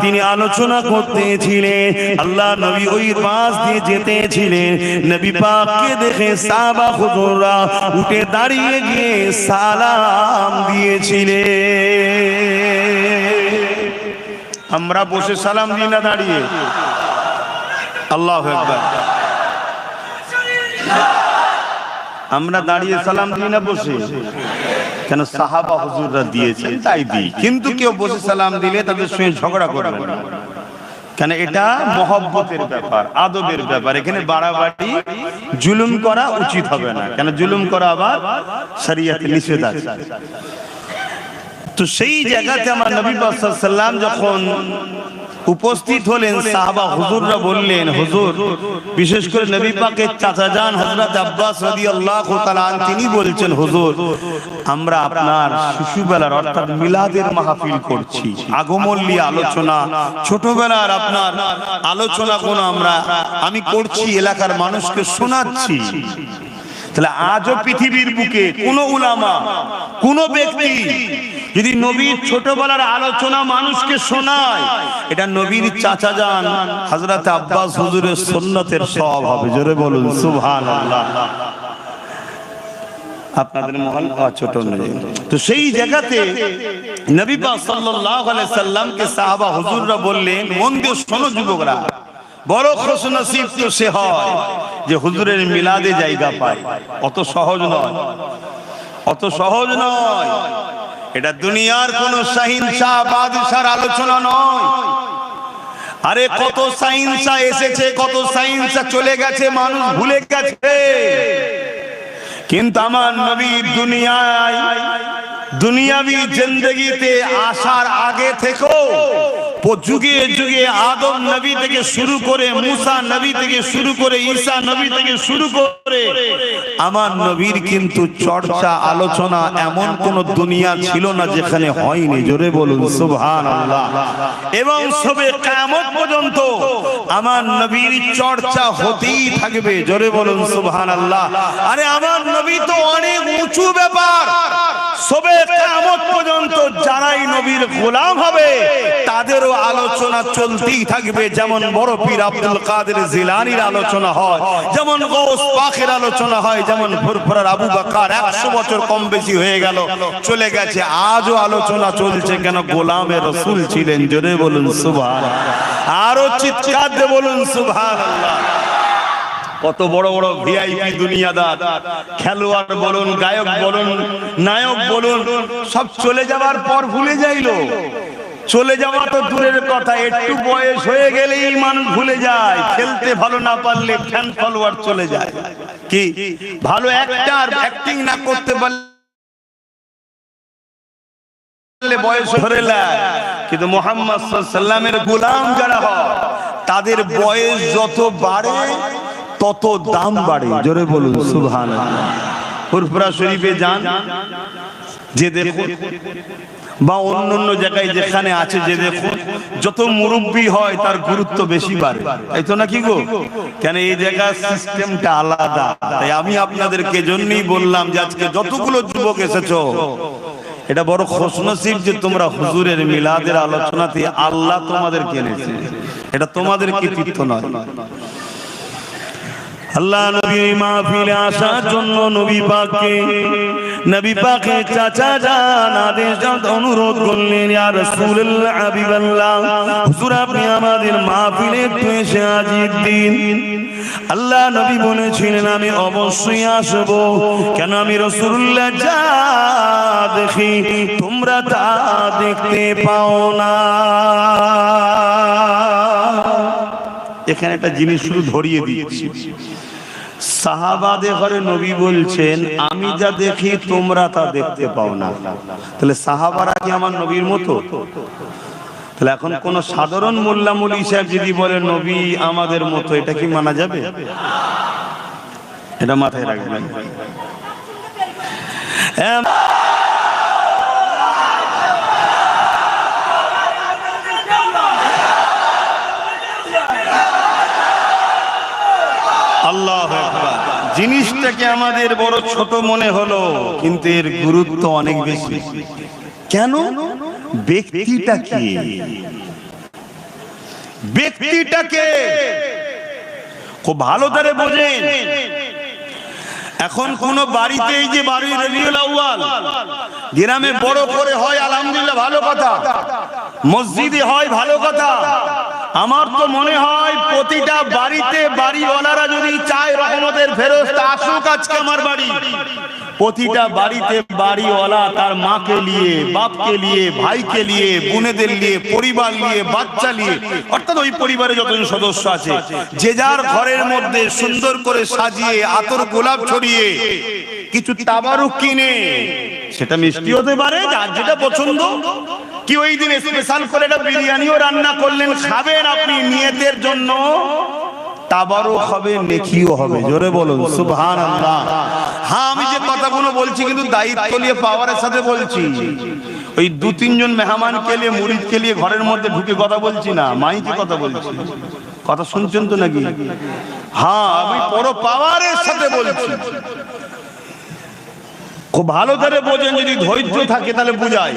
তিনি আলোচনা করতেছিলেন। আল্লাহ নবী ওই পাশ দিয়ে যেতেছিলেন, নবী পাককে দেখে সাহাবা হুজুররা উঠে দাঁড়িয়ে গিয়ে সালাম দিয়েছিলেন। আমরা বসে সালাম দিই না দাঁড়িয়ে? আল্লাহু আকবার। আমরা দাঁড়িয়ে সালাম দিই না বসে? কেন? সাহাবা হুজুররা দিয়েছেন তাই দিই। কিন্তু কেউ বসে সালাম দিলে তাদের সঙ্গে ঝগড়া করবে না, কেন এটা মহব্বতের ব্যাপার, আদবের ব্যাপার। এখানে বাড়াবাড়ি জুলুম করা উচিত হবে না, কেন জুলুম করা আবার শরীয়তে নিষেধ আছে। তো সেই জায়গাতে আমার নবী পাক সাল্লাল্লাহু আলাইহি ওয়াসাল্লাম যখন উপস্থিত হলেন, সাহাবা হুজুররা বললেন, হুজুর, বিশেষ করে নবী পাকের চাচা যান হযরত আব্বাস রাদিয়াল্লাহু তাআলা তিনি বলছেন, হুজুর আমরা আপনার শিশুবেলার অর্থাৎ মিলাদের মাহফিল করছি, আগমন নিয়ে আলোচনা, ছোটবেলার আপনার আলোচনা আমি করছি, এলাকার মানুষকে শোনাচ্ছি। তাহলে আজও পৃথিবীর বুকে কোন উলামা, কোন ব্যক্তি যদি নবীর ছোটবেলার আলোচনা মানুষকে শোনায়, এটা নবীর চাচা যান হযরত আব্বাস হুজুরের সুন্নতের সওয়াব হবে। জোরে বলুন সুবহানাল্লাহ। আপনাদের মহল্লা ছোট নয়, তো সেই জায়গাতে নবী পাক সাল্লাল্লাহু আলাইহি সাল্লামকে সাহাবা হুজুররা বললেন, মন দিয়ে শোনো যুবকরা, বড় খুশনসিব তো সে হয় যে হুজুরের মিলাদে জায়গা পায়। অত সহজ নয়, অত সহজ নয়। এটা দুনিয়ার কোন শাহিনশাহ বাদশার আলোচনা নয়। আরে কত শাহিনশাহ এসেছে, কত শাহিনশাহ চলে গেছে, মানুষ ভুলে গেছে। কিন্তু আমার নবী দুনিয়াবি জিন্দেগিতে আসার আগে থেকেও যুগে যুগে আদম নবী থেকে শুরু করে, মুসা নবী থেকে শুরু করে, ঈসা নবী থেকে শুরু করে আমার নবীর কিন্তু চর্চা, আলোচনা এমন কোন দুনিয়া ছিল না যেখানে হয়নি। জোরে বলুন সুবহানাল্লাহ। এবং সবে কিয়ামত পর্যন্ত আমার নবীর চর্চা হতেই থাকবে। জোরে বলুন সুবহানাল্লাহ। আরে আমার নবী তো অনেক উঁচু ব্যাপার। সবে কিয়ামত পর্যন্ত যারাই নবীর গোলাম হবে তাদেরও আলোচনা চলতেই থাকবে। যেমন বড় পীর আব্দুল কাদের জিলানীর আলোচনা হয়, যেমন গৌস পাকের আলোচনা হয়, যেমন ফুরফুরার আবু বকর 100 বছর কম বেশি হয়ে গেল, চলে গেছে, আজও আলোচনা চলছে। কেন? গোলামে রাসূল ছিলেন। জোরে বলুন সুবহানাল্লাহ। আরো চিৎকার দিয়ে বলুন সুবহানাল্লাহ। কত বড় বড় ভিআইপি দুনিয়াদার, খেলোয়াড় বলুন, গায়ক বলুন, নায়ক বলুন, সব চলে যাওয়ার পর ভুলে যাইলো। চলে যাওয়া তো দূরের কথা, একটু বয়স হয়ে গেলেই মানুষ ভুলে যায়। খেলতে ভালো না পারলে ফ্যান ফলোয়ার চলে যায়। কি ভালো অ্যাক্টর, অ্যাক্টিং না করতে পারলে বয়স ধরে যায়। কিন্তু মুহাম্মদ সাল্লাল্লাহু আলাইহি ওয়াসাল্লামের গোলাম যারা হয় তাদের বয়স যত বাড়ে তত দাম বাড়ে। জোরে বলুন সুবহানাল্লাহ। ফুরফুরা শরীফে যান, যে দেখুন, বা অন্য জায়গায় যেখানে আছে যে দেখুন, যত মুরব্বী হয় তার গুরুত্ব বেশি বাড়ে, তাই তো নাকি গো? কেন? এই জায়গার সিস্টেমটা আলাদা। তাই আমি আপনাদেরকে জন্যই বললাম যে আজকে যতগুলো যুবক এসেছো, এটা বড় খুশনসিব যে তোমরা হুজুরের মিলাদের আলোচনাতে আল্লাহ তোমাদেরকে এনেছে, এটা তোমাদের কৃতিত্ব নয়। আল্লাহ নবীর মাহফিলে আসার জন্য নবী পাকে চাচা জান আদেশ অনুরোধ করলেন, ইয়া রাসূলুল্লাহ হাবিবাল্লাহ, হুজুর আপনি আমাদের মাহফিলে একটু এসে হাজির দিন। আল্লাহ নবী বলেছিলেন আমি অবশ্যই আসব, কেন আমি রাসূলুল্লাহ যা দেখি তোমরা তা দেখতে পাও না। এখানে একটা জিনিস শুধু ধরিয়ে দিচ্ছি, সাহাবাদের ঘরে নবী বলছেন আমি যা দেখি তোমরা তা দেখতে পাও না। তাহলে সাহাবারা কি আমার নবীর মতো? তাহলে এখন কোন সাধারণ মোল্লা মৌলভী সাহেব যদি বলে নবী আমাদের মতো, এটা কি মানা যাবে? এটা মাথায় রাখবেন। আল্লাহু আকবার। জিনিসটাকে আমাদের বড় ছোট মনে হলো, কিন্তু এর গুরুত্ব অনেক বেশি। কেন? ব্যক্তিটাকে খুব ভালো করে বোঝেন। এখন কোন বাড়িতে এই যে বাড়ি রবিউল আউয়াল গ্রামে বড় করে হয়, আলহামদুলিল্লাহ ভালো কথা, মসজিদে হয় ভালো কথা। আমার তো মনে হয় প্রতিটা বাড়িতে বাড়িওয়ালারা যদি চায় রহমতের ফেরেশতা আসুক আজকে আমার বাড়ি, প্রতিটা বাড়িতে বাড়িওয়ালা তার মাকে নিয়ে, বাপকে নিয়ে, ভাইকে নিয়ে, বোনেদের নিয়ে, পরিবার নিয়ে, বাচ্চা নিয়ে, অর্থাৎ ওই পরিবারে যতজন সদস্য আছে যে যার ঘরের মধ্যে সুন্দর করে সাজিয়ে আতর গোলাপ ছড়িয়ে কিছু তাবারুক কিনে, সেটা মিষ্টি হতে পারে যার যেটা পছন্দ, কি ওই দিন স্পেশাল করে একটা বিরিয়ানিও রান্না করলেন, খাবেন আপনি নিয়তের জন্য, তাবারুক হবে, নেকিও হবে। জোরে বলুন সুবহানাল্লাহ। হ্যাঁ, আমি যে কথাগুলো বলছি কিন্তু দায়িত্ব নিয়ে পাওয়ারের সাথে বলছি। ওই দু তিনজন মেহমানকে নিয়ে, মুরিদকে নিয়ে ঘরের মধ্যে ঢুকে কথা বলছি না, মাইকে কথা বলছি। কথা শুনছেন তো নাকি? হ্যাঁ, আমি বড় পাওয়ারের সাথে বলছি। খুব ভালো করে বোঝেন, যদি ধৈর্য থাকে তাহলে বুঝায়।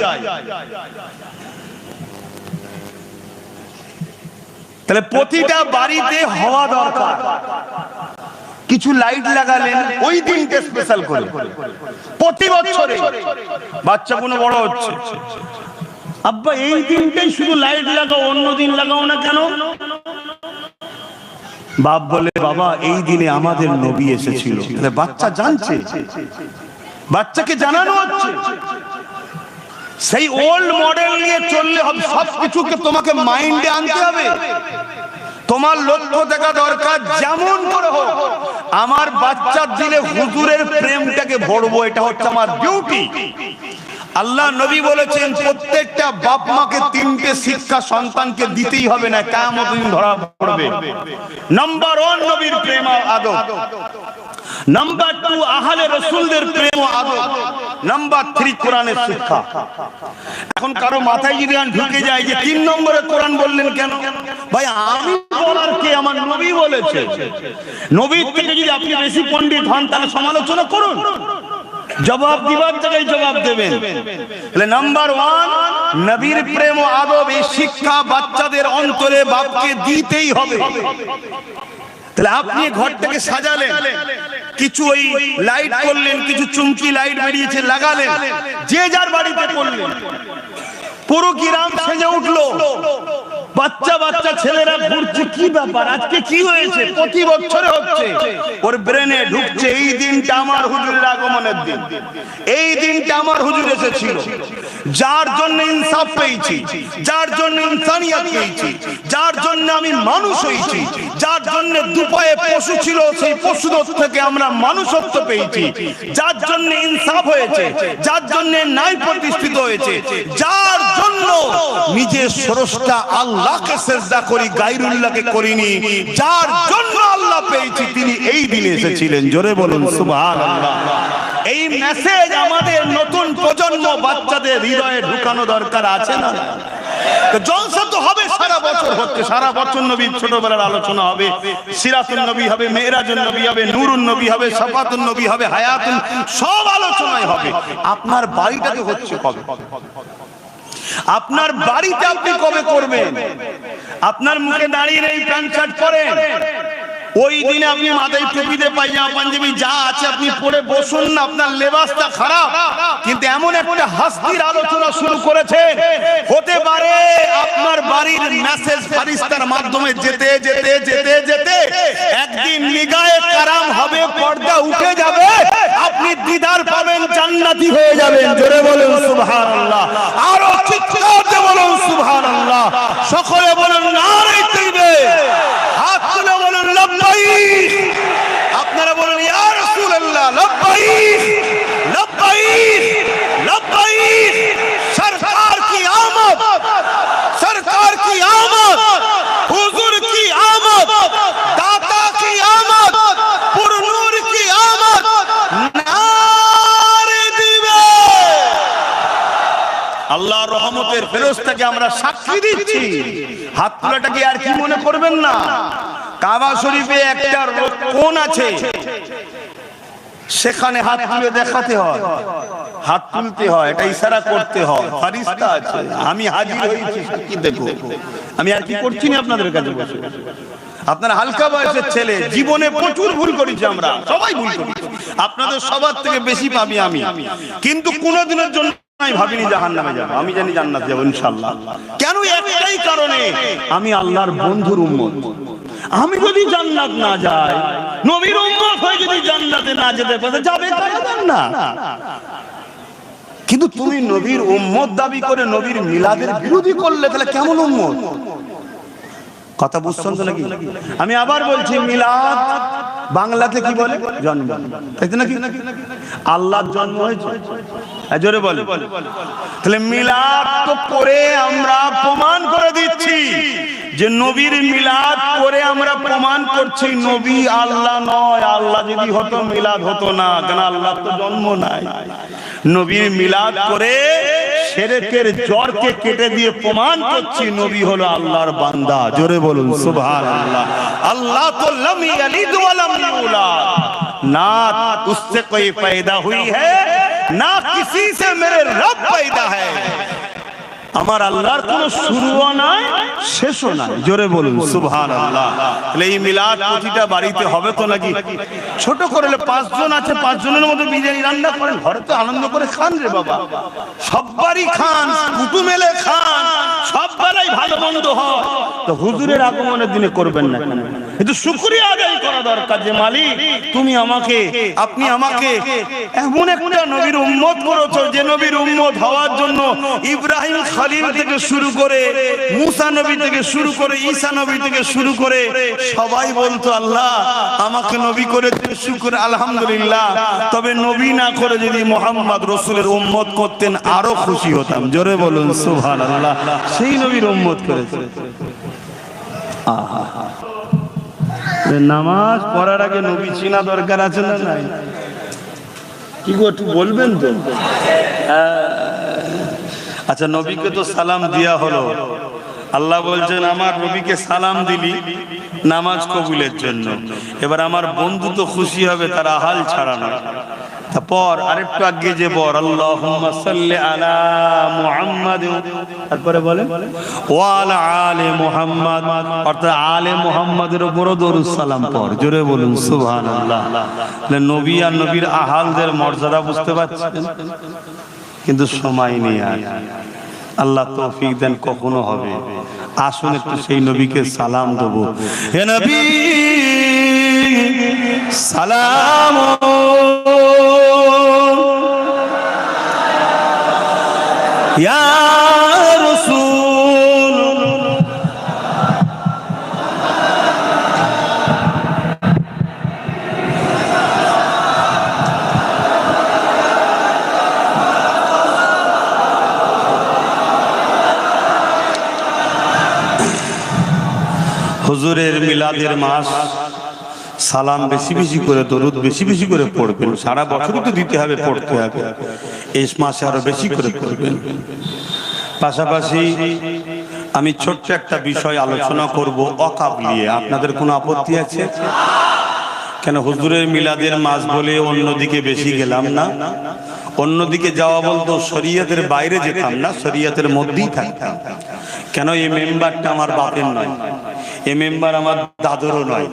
তাহলে প্রতিটা বাড়িতে হওয়া দরকার। কিছু লাইট লাগালেন ওই দিনকে স্পেশাল করে, প্রতি বছরে বাচ্চা কোনো বড় হচ্ছে, আব্বা এই দিনটাই শুধু লাইট লাগাও, অন্য দিন লাগাও না কেন? বাপ বলে বাবা এই দিনে আমাদের নবী এসেছিল। তাহলে বাচ্চা জানছে, বাচ্চাকে জানানো হচ্ছে। সেই ওল্ড মডেল নিয়ে চললে হবে, সবকিছুকে তোমাকে মাইন্ডে আনতে হবে। তোমার লক্ষ্য দেখা দরকার যেমন করে হোক আমার বাচ্চার দিলে হুজুরের প্রেমটাকে ভরবো, এটা হচ্ছে আমার ডিউটি। আল্লাহ নবী বলেছেন প্রত্যেকটা বাপ মাকে তিনটে শিক্ষা সন্তানকে দিতেই হবে, না কিয়ামত দিন ধরা পড়বে। নাম্বার 1 নবীর প্রেম ও আদব, নাম্বার 2 আহলে রাসূলদের প্রেম ও আদব, নাম্বার 3 কোরআনের শিক্ষা। এখন কারো মাথায় যদি ঢুকে যায় যে 3 নম্বরে কোরআন বললেন কেন? ভাই আমি বলার কে? আমার নবী বলেছে। নবীর থেকে যদি আপনি বেশি পণ্ডিত হন তাহলে সমালোচনা করুন, জবাব দিবার জায়গায় জবাব দেবেন। তাহলে নাম্বার 1 নবীর প্রেম ও আদব, এই শিক্ষা বাচ্চাদের অন্তরে বাপকে দিতেই হবে। তাহলে আপনি ঘরটাকে সাজালেন, কিছু ওই লাইট করলেন, কিছু চুমকি লাইট বেরিয়েছে লাগালেন, যে যার বাড়িতে করলেন, পুরো গ্রাম সেজে উঠলো, বাচ্চা বাচ্চা ছেলেরা ঘুরছে, কি ব্যাপার আজকে কি হয়েছে? প্রতি বছরে হচ্ছে। ওর ব্রেনে ঢুকছে এই দিনটা আমার হুজুরের আগমনের দিন, এই দিনটা আমার হুজুর এসেছিল, যার জন্য ইনসাফ পেয়েছি, যার জন্য ইনসানিয়ত পেয়েছি, যার জন্য আমি মানুষ হয়েছি, যার জন্য দুপায়ে পশু ছিল সেই পশুদের থেকে আমরা মানুষত্ব পেয়েছি, যার জন্য ইনসাফ হয়েছে, যার জন্য ন্যায় প্রতিষ্ঠিত হয়েছে, যার জন্য নিজের স্রষ্টা আল্লাহকে সিজদা করি, গায়রুল্লাহকে করিনি, যার জন্য আল্লাহ পেয়েছি, তিনি এই দিনে এসেছিলেন। জোরে বলুন সুবহানাল্লাহ। এই মেসেজ আমাদের নতুন প্রজন্ম বাচ্চাদের হৃদয়ে ঢুকানো দরকার আছে না? জলসা তো হবে সারা বছর হচ্ছে, সারা বছর নবীর ছোটবেলার আলোচনা হবে, সিরাতুন নবী হবে, মেরাজুন নবী হবে, নূরুন নবী হবে, সাফাতুন নবী হবে, হায়াতুন, সব আলোচনায় হবে। আপনার বাড়িটাকে হচ্ছে কবে? আপনার বাড়িতে আপনি কবে করবেন? আপনার মুখে দাঁড়িয়ে এই প্যান্ট শার্ট পরেন, ওই দিনে আপনি মাথায় টুপিতে পায়জামা পাঞ্জাবি যা আছে আপনি পরে বসুন না, আপনার লেবাসটা খারাপ। কিন্তু এমন একটা হাস্তির আলোচনা শুরু করেছে, হতে পারে আপনার বাড়ির মেসেজ ফারিস্তার মাধ্যমে যেতে যেতে যেতে যেতে একদিন নিগায়ে কারাম হবে, পর্দা উঠে যাবে, আপনি দিদার পাবেন, জান্নাতি হয়ে যাবেন। জোরে বলুন সুবহানাল্লাহ, আরো চিৎকার দিয়ে বলুন সুবহানাল্লাহ, সকলে বলুন নারে তাকবীর, হাত তুলে বলুন লব্বাইক, আপনারা বলুন ইয়া রাসূলুল্লাহ লব্বাইক লব্বাইক লব্বাইক। সরকার কি আমদ, সরকার কি আমদ, হুজুর কি আমদ, দাতা কি আমদ, পুরনূর কি আমদ, নারে দিবে। আল্লাহর রহমতের ফেরেশতাকে আমরা সাক্ষী দিচ্ছি। হাত তোলাটাকে আর কি মনে করবেন না, কাবা শরীফে একটা কোণ আছে, সেখানে হাত তুলে দেখাতে হয়, হাত তুলতে হয়, এটা ইশারা করতে হয়, ফেরেশতা আছে, আমি হাজির হয়েছি সাক্ষী দেখো। আমি আর কি করছি না আপনাদের কাছে বসে। আপনারা হালকা বয়সের ছেলে, জীবনে প্রচুর ভুল করেছি আমরা, সবাই ভুল করেছি, আপনাদের সবার থেকে বেশি পাবি আমি, কিন্তু কোনোদিনের জন্য আমি ভাবিনি জাহান্নামে যাব, আমি জানি জান্নাতে যাব ইনশাআল্লাহ। কেন? একটাই কারণে, আমি আল্লাহর বন্ধুর উম্মত। আমি যদি জান্নাত না যাই, নবীর উম্মত হয়ে যদি জান্নাতে না যেতে পারে, যাবে না। কিন্তু তুমি নবীর উম্মত দাবি করে নবীর মিলাদের বিরোধী করলে, তাহলে কেমন উম্মত? কথা বুঝছেন তো নাকি? আমি আবার বলছি, মিলাদ বাংলাতে কি বলে? জন্ম, তাই তো নাকি? আল্লাহর জন্ম হয়েছে, জোরে বলে। তাহলে মিলাদ তো করে আমরা প্রমাণ করে দিচ্ছি যে নবীর মিলাদ করে আমরা প্রমাণ করছি নবী আল্লাহ নয়। আল্লাহ যদি হতো মিলাদ হতো না, কেন? আল্লাহ তো জন্ম নাই। নবীর মিলাদ করে শিরকের জড়কে কেটে দিয়ে প্রমাণ করছি নবী হলো আল্লাহর বান্দা। জোরে বলুন সুবহানাল্লাহ। আল্লাহ তো লাম ইয়ালিদ ওয়া লাম ইউলাদ, না उससे कोई पैदा हुई है ना किसी से मेरे रब पैदा है। আমার আল্লাহর কোনো শুরুও নাই, শেষও নাই। জোরে বলুন সুবহানাল্লাহ। তাহলে এই মিলাদ প্রতিটা বাড়িতে হবে তো নাকি? ছোট করলে 5 জন আছে, 5 জনের মধ্যে বিরিয়ানি রান্না করেন, ঘরে তো আনন্দ করে খান রে বাবা, সববারই খান, কুটুম এলে খান, সববারই ভালো মন্দ হয়। তো হুজুরের আগমনের দিনে করবেন না কেন? কিন্তু শুকরিয়া আদায় করা দরকার যে মালিক তুমি আমাকে, আপনি আমাকে এমন একটা নবীর উম্মত করেছো যে নবীর উম্মত হওয়ার জন্য ইব্রাহিম খলিল থেকে শুরু করে, মুসা নবী থেকে শুরু করে, ঈসা নবী থেকে শুরু করে সবাই বলতো আল্লাহ আমাকে নবী করে দিলে শুকর আলহামদুলিল্লাহ। তবে নবী না করে যদি মুহাম্মদ রাসূলের উম্মত করতেন আরো খুশি হতাম। জোরে বলুন সুবহানাল্লাহ। সেই নবীর উম্মত করেছে। আহা, নামাজ পড়ার আগে নবী চিনা দরকার আছে না নাই? কি গো একটু বলবেন তো? আচ্ছা, নবীকে তো সালাম দেয়া হলো, আল্লাহ বলছেন আমার নবীকে সালাম দিলি নামাজ কবুলের জন্য। এবার আমার বন্ধু তো খুশি হবে, তার হাল ছাড়ানো। তারপর আরেকটু আগে যে বল আল্লাহুম্মা সাল্লি আলা মুহাম্মাদ, তারপরে বলে ওয়া আলা আলি মুহাম্মাদ, অর্থাৎ আলে মুহাম্মাদের উপর দরুদ সালাম পড়। জোরে বলুন সুবহানাল্লাহ। তাহলে নবী আর নবীর আহালদের মর্যাদা বুঝতে পারছেন? কিন্তু সময় নেই আর। আল্লাহ তৌফিক দেন কখনো হবে। আসুন একটু সেই নবীকে সালাম দেব। হে নবী সালাম ইয়া রাসূল, হুজুরের মিলাদের মাস, সালাম বেশি বেশি করে, দরুদ বেশি বেশি করে পড়বেন। সারা বছরই তো দিতে হবে, পড়তে হবে, এই মাসে আরো বেশি করে পড়বেন। পাশাপাশি আমি ছোট্ট একটা বিষয় আলোচনা করব ওয়াকফ নিয়ে। আপনাদের কোনো আপত্তি আছে? কেন হুজুরের মিলাদের মাস বলে অন্যদিকে বেশি গেলাম না? অন্যদিকে যাওয়া বলতো শরীয়তের বাইরে যেতাম না, শরীয়তের মধ্যেই থাকতাম। কেন এই মেম্বারটা আমার বাপের নয়, এই মেম্বার আমার দাদুরও নয়,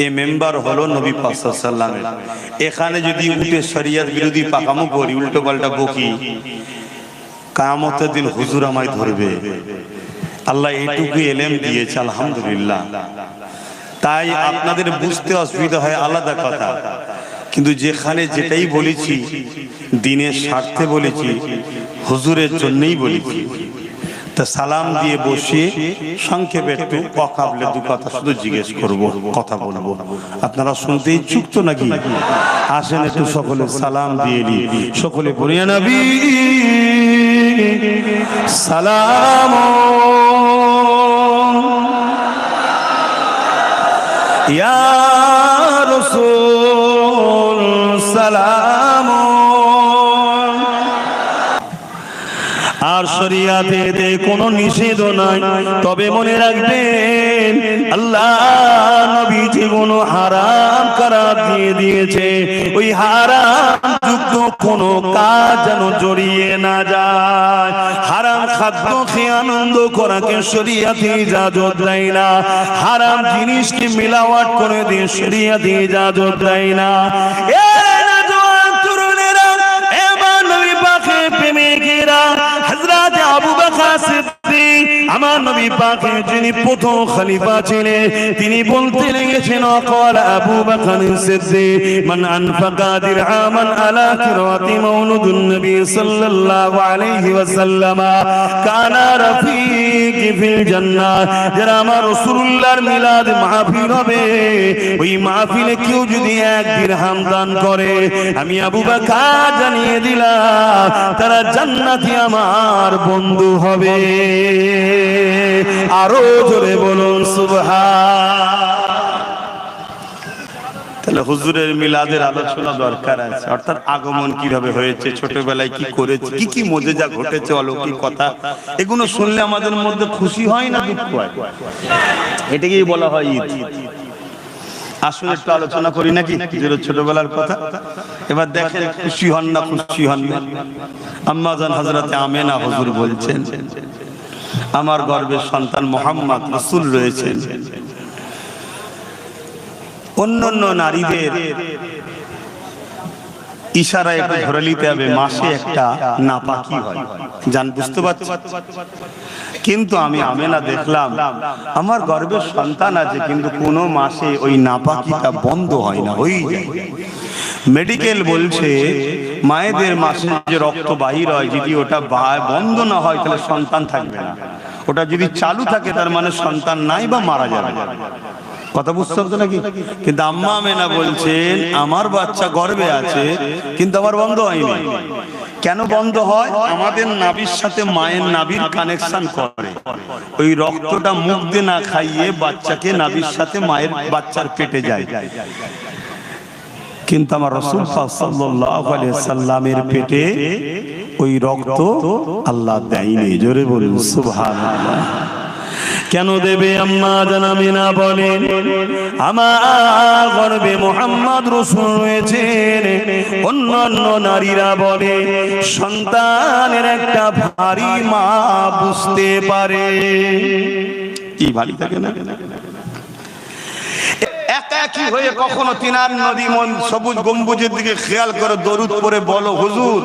এই মেম্বার হলো নবী পাক সাল্লাল্লাহু আলাইহি ওয়াসাল্লামের। এখানে যদি উঠে শরীয়ত বিরোধী পাকামো করি, উল্টো পাল্টা বকি, কিয়ামতের দিন হুজুর আমায় ধরবে। আল্লাহ এইটুকু এলেম দিয়েছে, আলহামদুলিল্লাহ। তাই আপনাদের বুঝতে অসুবিধা হয় আলাদা কথা, কিন্তু যেখানে যেটাই বলেছি দ্বীনের স্বার্থে বলেছি, হুজুরের জন্যই বলেছি। তা সালাম দিয়ে বসিয়ে সংক্ষেপে একটু ওয়াকফে দু কথা শুধু জিজ্ঞেস করব, কথা বলবো। আপনারা শুনতে ইচ্ছুক তো নাকি? আসেন একটু সকলে সালাম দিয়ে নি, সকলে পড়িয়া নবী সালাম ইয়া রাসূল সালাম। আর শরীয়তে কোনো নিষেধ নাই, তবে মনে রাখবেন আল্লাহ নবীজি কোনো হারাম করার দিয়ে দিয়েছে, ওই হারাম যুক্ত কোনো কাজ যেন জড়িয়ে না যায়। হারাম খাদ্য খেয়ে আনন্দ করাকে শরীয়তে ইজাজত দেয় না, হারাম জিনিসকে মিলাওয়াট করে দিয়ে শরীয়তে ইজাজত দেয় না। আবু বকর সিদ্দিক আমার নবী পাকের যিনি প্রথম খলিফা ছিলেন, তিনি বলতে লেগেছেন ওয়াকাল আবু বকর সিদ্দিক মান আনফাকা দিরহামান আলা কিরাতি মাউলুদুন নবী সাল্লাল্লাহু আলাইহি ওয়াসাল্লাম কানা রাফিকি ফিল জান্নাহ। যারা আমার রাসূলুল্লাহর মিলাদ মাহফিল হবে, ওই মাহফিলে কেউ যদি 1 দিরহাম দান করে, আমি আবু বকর জানিয়ে দিলাম তারা জান্নাতি আমার বন্ধু হবে। আরো জোরে বলুন সুবহান। তাহলে হুজুরের মিলাদের আলোচনা দরকার আছে, অর্থাৎ আগমন কিভাবে হয়েছে, ছোটবেলায় কি করেছে, কি কি মুজিজা ঘটেছে, অলৌকিক কথা, এগুলো শুনলে আমাদের মধ্যে খুশি হয় না দুঃখ হয়? এটাকেই বলা হয় ঈদ। আসলে একটু আলোচনা করি নাকি ছোটবেলার কথা? এবার দেখেন খুশি হন না খুশি হন না। আম্মা জান হযরতে আমেনা হুজুর বলছেন, আমার গর্ভের সন্তান মুহাম্মদ রাসূল রয়েছেন। অন্যান্য নারীদের ইশারায় একটু ধরে নিতে হবে, মাসে একটা নাপাকি হয়, জান বুঝতে পারছি। কিন্তু আমি আমেনা দেখলাম আমার গর্ভের সন্তান আছে, কিন্তু কোনো মাসে ওই নাপাকিটা বন্ধ হয় না, হয়েই যায়। মেডিকেল বলছে মায়েদের মাসে যে রক্ত বাহির হয়, যদি ওটা বন্ধ না হয় তাহলে সন্তান থাকবে না। ওটা যদি চালু থাকে তার মানে সন্তান নাই বা মারা যাবে। কথা বুঝতে হবে নাকি? কিন্তু আম্মা আমেনা বলছেন আমার বাচ্চা গর্ভে আছে কিন্তু আমার বন্ধ হয়নি। কেন বন্ধ হয়? আমাদের নাভির সাথে মায়ের নাভির কানেকশন করে, ওই রক্তটা মুখ দিয়ে না খাইয়ে বাচ্চাকে নাভির সাথে মায়ের বাচ্চার পেটে যায়। কিন্তু আমার রাসূল সাল্লাল্লাহু আলাইহি সাল্লামের পেটে ওই রক্ত আল্লাহ দেয়নি। জোরে বলুন সুবহানাল্লাহ। কেন দেবে? আম্মা জান আমিনা বলেন আমার গর্ভে মুহাম্মদ রাসূল রয়েছেন। অন্যান্য নারীরা বলে সন্তানের একটা ভারী মা বুঝতে পারে। কি ভারী থাকে না? একাকী হয়ে কখনো তিনার নদী মন সবুজ গম্বুজের দিকে খেয়াল করে দরুদ পড়ে বলো, হুজুর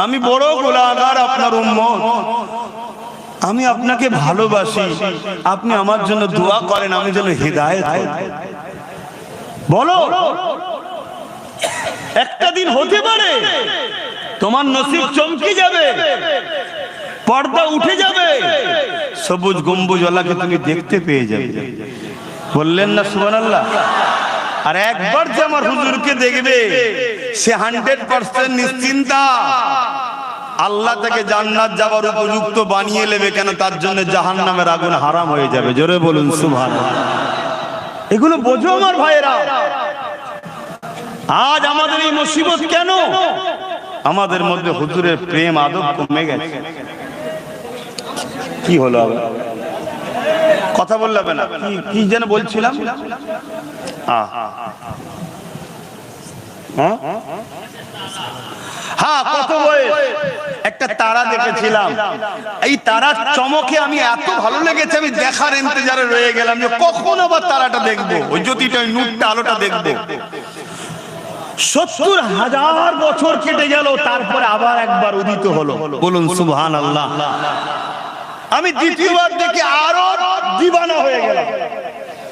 আমি বড় গুনাহগার, আপনার উম্মত, আমি আপনাকে ভালোবাসি, আপনি আমার জন্য দোয়া করেন আমি যেন হিদায়াত হই। বলো, একটা দিন হতে পারে তোমার নসিব চমকে যাবে, পর্দা উঠে যাবে, সবুজ গম্বুজওয়ালাকে তুমি দেখতে পেয়ে যাবে। বললেন না সুবহানাল্লাহ? আর একবার যে আমার হুজুরকে দেখবে সে 100% নিশ্চিন্তা, আল্লাহ তাকে জান্নাত যাওয়ার উপযুক্ত বানিয়ে নেবে। কেন? তার জন্য জাহান্নামের আগুন হারাম হয়ে যাবে। জোরে বলুন সুবহানাল্লাহ। এগুলো বোঝো আমার ভাইয়েরা। আজ আমাদের এই মুসিবত কেন? আমাদের মধ্যে হুজুরের প্রেম আদব কমে গেছে। কি হলো আবার? কথা বললাম না, কি যেন বলছিলাম। হ্যাঁ, কত বয়স একটা তারা দেখেছিলাম। এই তারার চমকে আমি এত ভালো লেগেছে, আমি দেখার ইন্তজারে রয়ে গেলাম যে কখন আবার তারাটা দেখবো, ওই জ্যোতিটা, ওই নূরটা, আলোটা দেখবো। ৭০,০০০ বছর কেটে গেল, তারপরে আবার একবার উদিত হলো। বলুন সুবহানাল্লাহ। আমি দ্বিতীয়বার দেখে আরো দিবানা হয়ে গেলাম,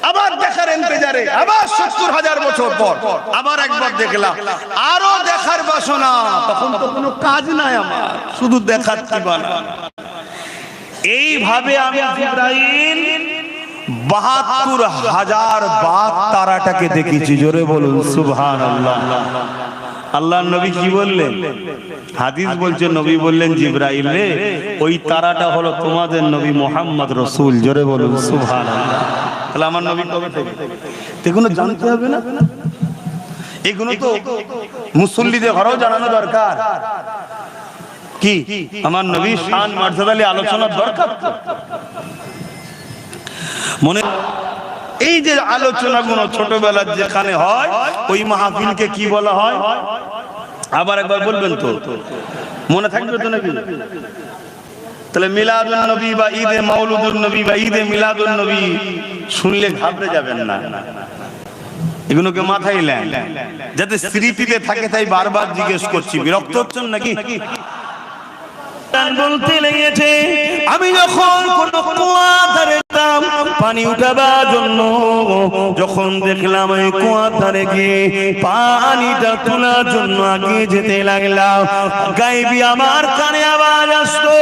আবার দেখার ইন্তজারে, আবার ৭০,০০০ বছর পর আবার একবার দেখলাম, আরো দেখার বাসনা। তখন তো কোনো কাজ নাই আমার, শুধু দেখার দিবানা। এইভাবে আমি জিবরাইল ৭২,০০০ বার তারাটাকে দেখেছি। জোরে বলুন সুবহানাল্লাহ। আল্লাহর নবী কি বললেন? হাদিস বলছে, নবী বললেন, জিবরাইল রে, ওই তারাটা হলো তোমাদের নবী মুহাম্মদ রাসূল। জোরে বলুন সুবহানাল্লাহ। তাহলে আমার নবী কবে থেকে? এগুলো জানতে হবে না? এগুলো তো মুসল্লিদের ঘরেও জানানো দরকার। কি আমার নবীর শান মর্যাদা নিয়ে আলোচনার দরকার। মনে এই যে আলোচনাগুলো ছোটবেলার যেখানে হয়, ওই মাহফিলকে কি বলা হয়? আবার একবার বলবেন তো, মনে থাকবে তো নাকি? তাহলে মিলাদুন নবী বা ঈদে মাউলুদুন নবী বা ঈদে মিলাদুন নবী শুনলে ঘাবড়ে যাবেন না, এগুলোকে মাথায় নেন যাতে স্মৃতিতে থাকে। তাই বারবার জিজ্ঞেস করছি, বিরক্ত হচ্ছেন নাকি? বলতে লেগেছে, আমি যখন কোন কুয়া ধারে যেতাম পানি উঠাবার জন্য, যখন দেখলাম ওই কুয়ার ধারে গিয়ে পানিটা তোলার জন্য আগে যেতে লাগলাম, গায়েবী আমার কানে আওয়াজ আসতো,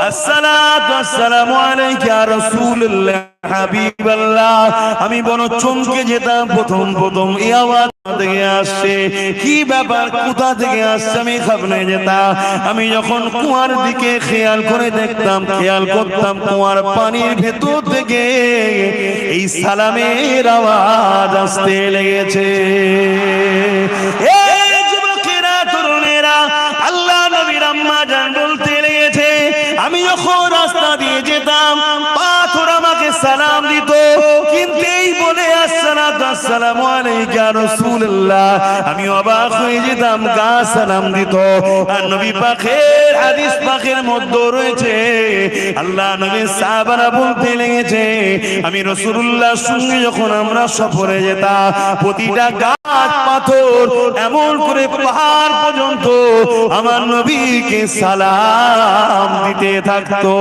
আসসালাতু আসসালামু আলাইকা ইয়া রাসূলুল্লাহ হাবিবাল্লাহ। আমি বড় চমকে যেতাম, প্রথম এই আওয়াজ থেকে আসছে, কি ব্যাপার, কোথা থেকে আসছে, আমি ঘাবড়ে যেতাম। আমি যখন কুয়ার দিকে খেয়াল করে দেখতাম, খেয়াল করতাম, কুয়ার পানির ভেতর থেকে এই সালামের আওয়াজ আসতে লেগেছে। এই যুবকেরা, তরুণেরা, আল্লাহ নবীর আম্মা জান বলতে লেগেছে, আমি যখন রাস্তা দিয়ে যেতাম, পাথর আমাকে সালাম দিত, কিন্তু এই বলে আসসালাতু আসসালামু আলাইকা ইয়া রাসূলুল্লাহ, আমি অবাক হয়ে যেতাম, গাছ সালাম দিত। আর নবী পাকের হাদিস পাকের মধ্যে রয়েছে, আল্লাহ নবীর সাহাবারা বলতে লেগেছে, আমি রাসূলুল্লাহর সঙ্গে যখন আমরা সফরে যেতাম, প্রতিটা গাছ পাথর এমন করে পাহাড় পর্যন্ত আমার নবীকে সালাম দিতে থাকতো।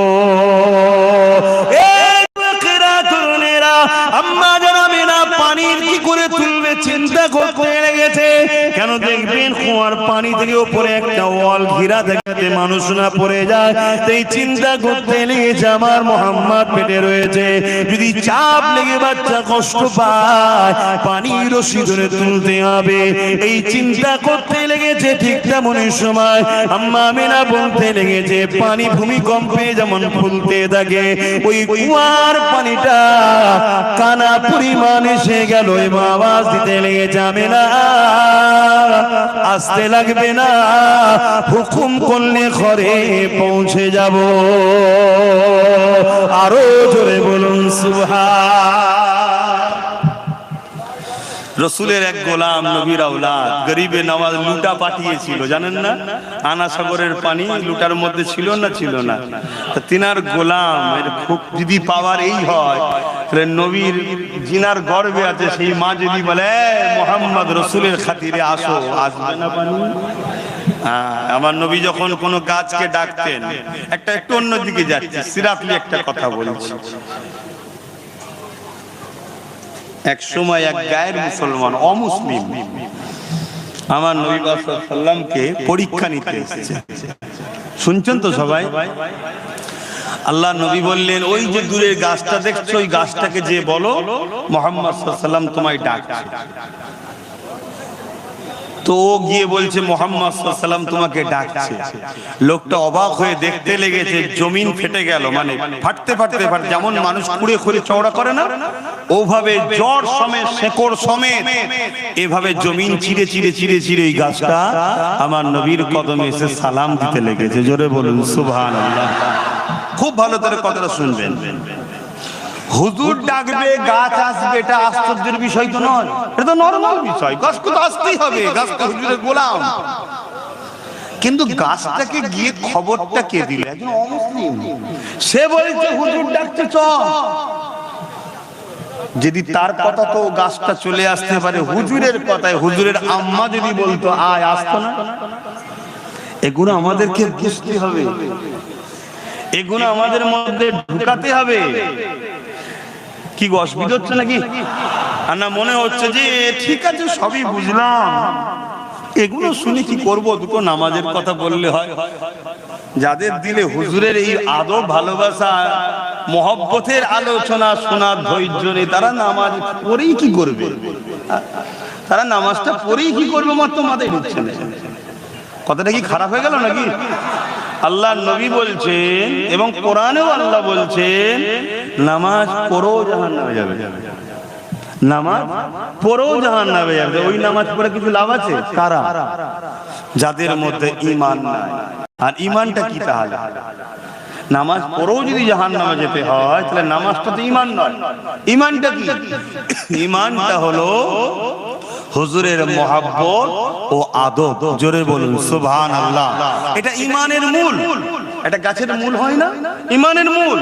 আম্মা জানাবেনা পানির কি করে তুলবে চিন্তা করতে লেগেছে। কেন দেখবেন কুয়ার পানি থেকে উপরে একটা ওয়াল ঘিরা দেখাতে মানুষ না পড়ে যায়, তাই চিন্তা করতে লেগেছে আমার মোহাম্মদ পেটে রয়েছে, যদি চাপ লেগে বাচ্চা কষ্ট পায়, পানির রশি ধরে তুলতে হবে, এই চিন্তা করতে লেগেছে। ঠিক তেমনই সময় আম্মা আমিনা বলতে লেগেছে, পানি ভূমিকম্পে যেমন ফুলতে থাকে, ওই কুয়ার পানিটা কানা পরিমাণ এসে গেল, আওয়াজ দিতে লেগেছে, আমিনা আসতে লাগবে না, হুকুম করলে ঘরে পৌঁছে যাব। আরো জোরে বলুন সুবহান। রসুলের এক গোলাম, নবীর আওলাদ, গরিবে নওয়াজ লুটা পাঠিয়েছিল, জানেন না? আনা সাগরের পানি লুটার মধ্যে ছিল না, ছিল না। তিনার গোলাম খুব যদি পাওয়ার এই হয়, তাহলে নবীর জিনার গর্বে আছে সেই মা যদি বলে, মোহাম্মদ রসুলের খাতিরে আসো, আসবে না পানি? আমার নবী যখন কোনো গাছকে ডাকতেন, একটু অন্যদিকে যাচ্ছে, সিরাফলি একটা কথা বলছি। এক সময় এক গায়ের মুসলমান, অমুসলিম, আমার নবী সাল্লামকে পরীক্ষা নিতে এসেছে। শুনছেন তো সবাই? আল্লাহ নবী বললেন, ওই যে দূরের গাছটা দেখছো, ওই গাছটাকে যে বলো মুহাম্মদ সাল্লাম তোমায় ডাকছে। তো ও গিয়ে বলছে, মুহাম্মদ সাল্লাম তোমাকে ডাকছে। লোকটা অবাক হয়ে দেখতে লেগেছে, জমিন ফেটে গেল, মানে ফাটতে ফাটতে ফাটতে, যেমন মানুষ খুঁড়ে খুঁড়ে চওড়া করে না, ওভাবে জড় সমেত, শেকড় সমেত এভাবে জমিন চিরে চিরে চিরে চিরে এই গাছটা আমার নবীর কদমে এসে সালাম দিতে লেগেছে। জোরে বলুন সুবহানাল্লাহ। খুব ভালো করে কথাটা শুনবেন। হুজুর ডাকবে, গাছ আসবে, এটা আশ্চর্যের বিষয় তো নয়, এটা তো নরমাল বিষয়। গাছকে তো আসতেই হবে, গাছ তো হুজুরের গোলাম। কিন্তু গাছটাকে গিয়ে খবরটা কে দিল? একজন অমুসলিম। সে বলছে হুজুর ডাকছে চ। যদি তার কথা তো গাছটা চলে আসতে পারে, হুজুরের কথায় হুজুরের আম্মা যদি বলতো আয়, আসতো না? এগুলো আমাদেরকে বুঝতে হবে, এগুলো আমাদের মধ্যে ঢুকাতে হবে। কি গো, অসুবিধা হচ্ছে নাকি? আর না মনে হচ্ছে যে ঠিক আছে সবই বুঝলাম, এগুলো শুনে কি করব? দুটো নামাজের কথা বললে হয়। যাদের দিলে হুজুরের এই আদব, ভালোবাসা, মহব্বতের আলোচনা শোনার ধৈর্য নেই, তারা নামাজ পড়েই কি করবে? তারা নামাজটা পড়েই কি করবে? মাত্র মাথায় ঢুকছে না। কথাটা কি খারাপ হয়ে গেল নাকি? আল্লাহ নবী বলছেন এবং কোরআনেও আল্লাহ বলছেন নামাজ পড়েও জাহান্নামে যাবে, নামাজ পড়েও জাহান্নামে যাবে। ওই নামাজ পড়ে কিছু লাভ আছে? কারা? যাদের মধ্যে ঈমান নাই। আর ঈমানটা কি তাহলে? নামাজ পড়েও যদি জাহান্নামে যেতে হয় তাহলে নামাজটা তো ঈমান নয়। ঈমানটা কি? ঈমানটা হলো হুজুরের মহব্বত ও আদব। জোরে বলুন সুবহানাল্লাহ। এটা ঈমানের মূল। এটা গাছের মূল হয় না, ঈমানের মূল।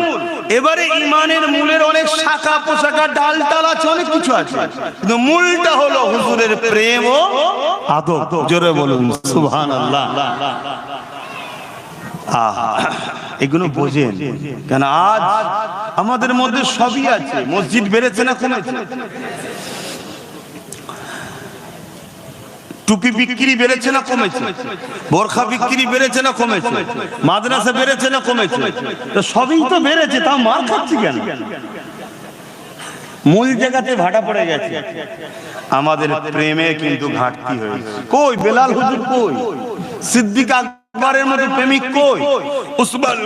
এবারে ঈমানের মূলের অনেক শাখা পোশাখা, ডাল টাল আছে, অনেক কিছু আছে, কিন্তু মূলটা হলো হুজুরের প্রেম ও আদব। জোরে বলুন সুবহানাল্লাহ। এগুলো বোঝেন কেন? আজ আমাদের মধ্যে সবই আছে। মসজিদ বেড়েছে না কমেছে? টুপি বিক্রি বেড়েছে না কমেছে? বোরখা বিক্রি বেড়েছে না কমেছে? মাদ্রাসা বেড়েছে না কমেছে? সবই তো বেড়েছে, তাও মার খাচ্ছি কেন? মূল জায়গাতে ভাটা পড়ে গেছে। আমাদের প্রেমে কিন্তু ঘাটতি হয়েছে। কই বেলাল হুজুর, কই সিদ্দিক আকবরের মতো প্রেমিক, কই উসমান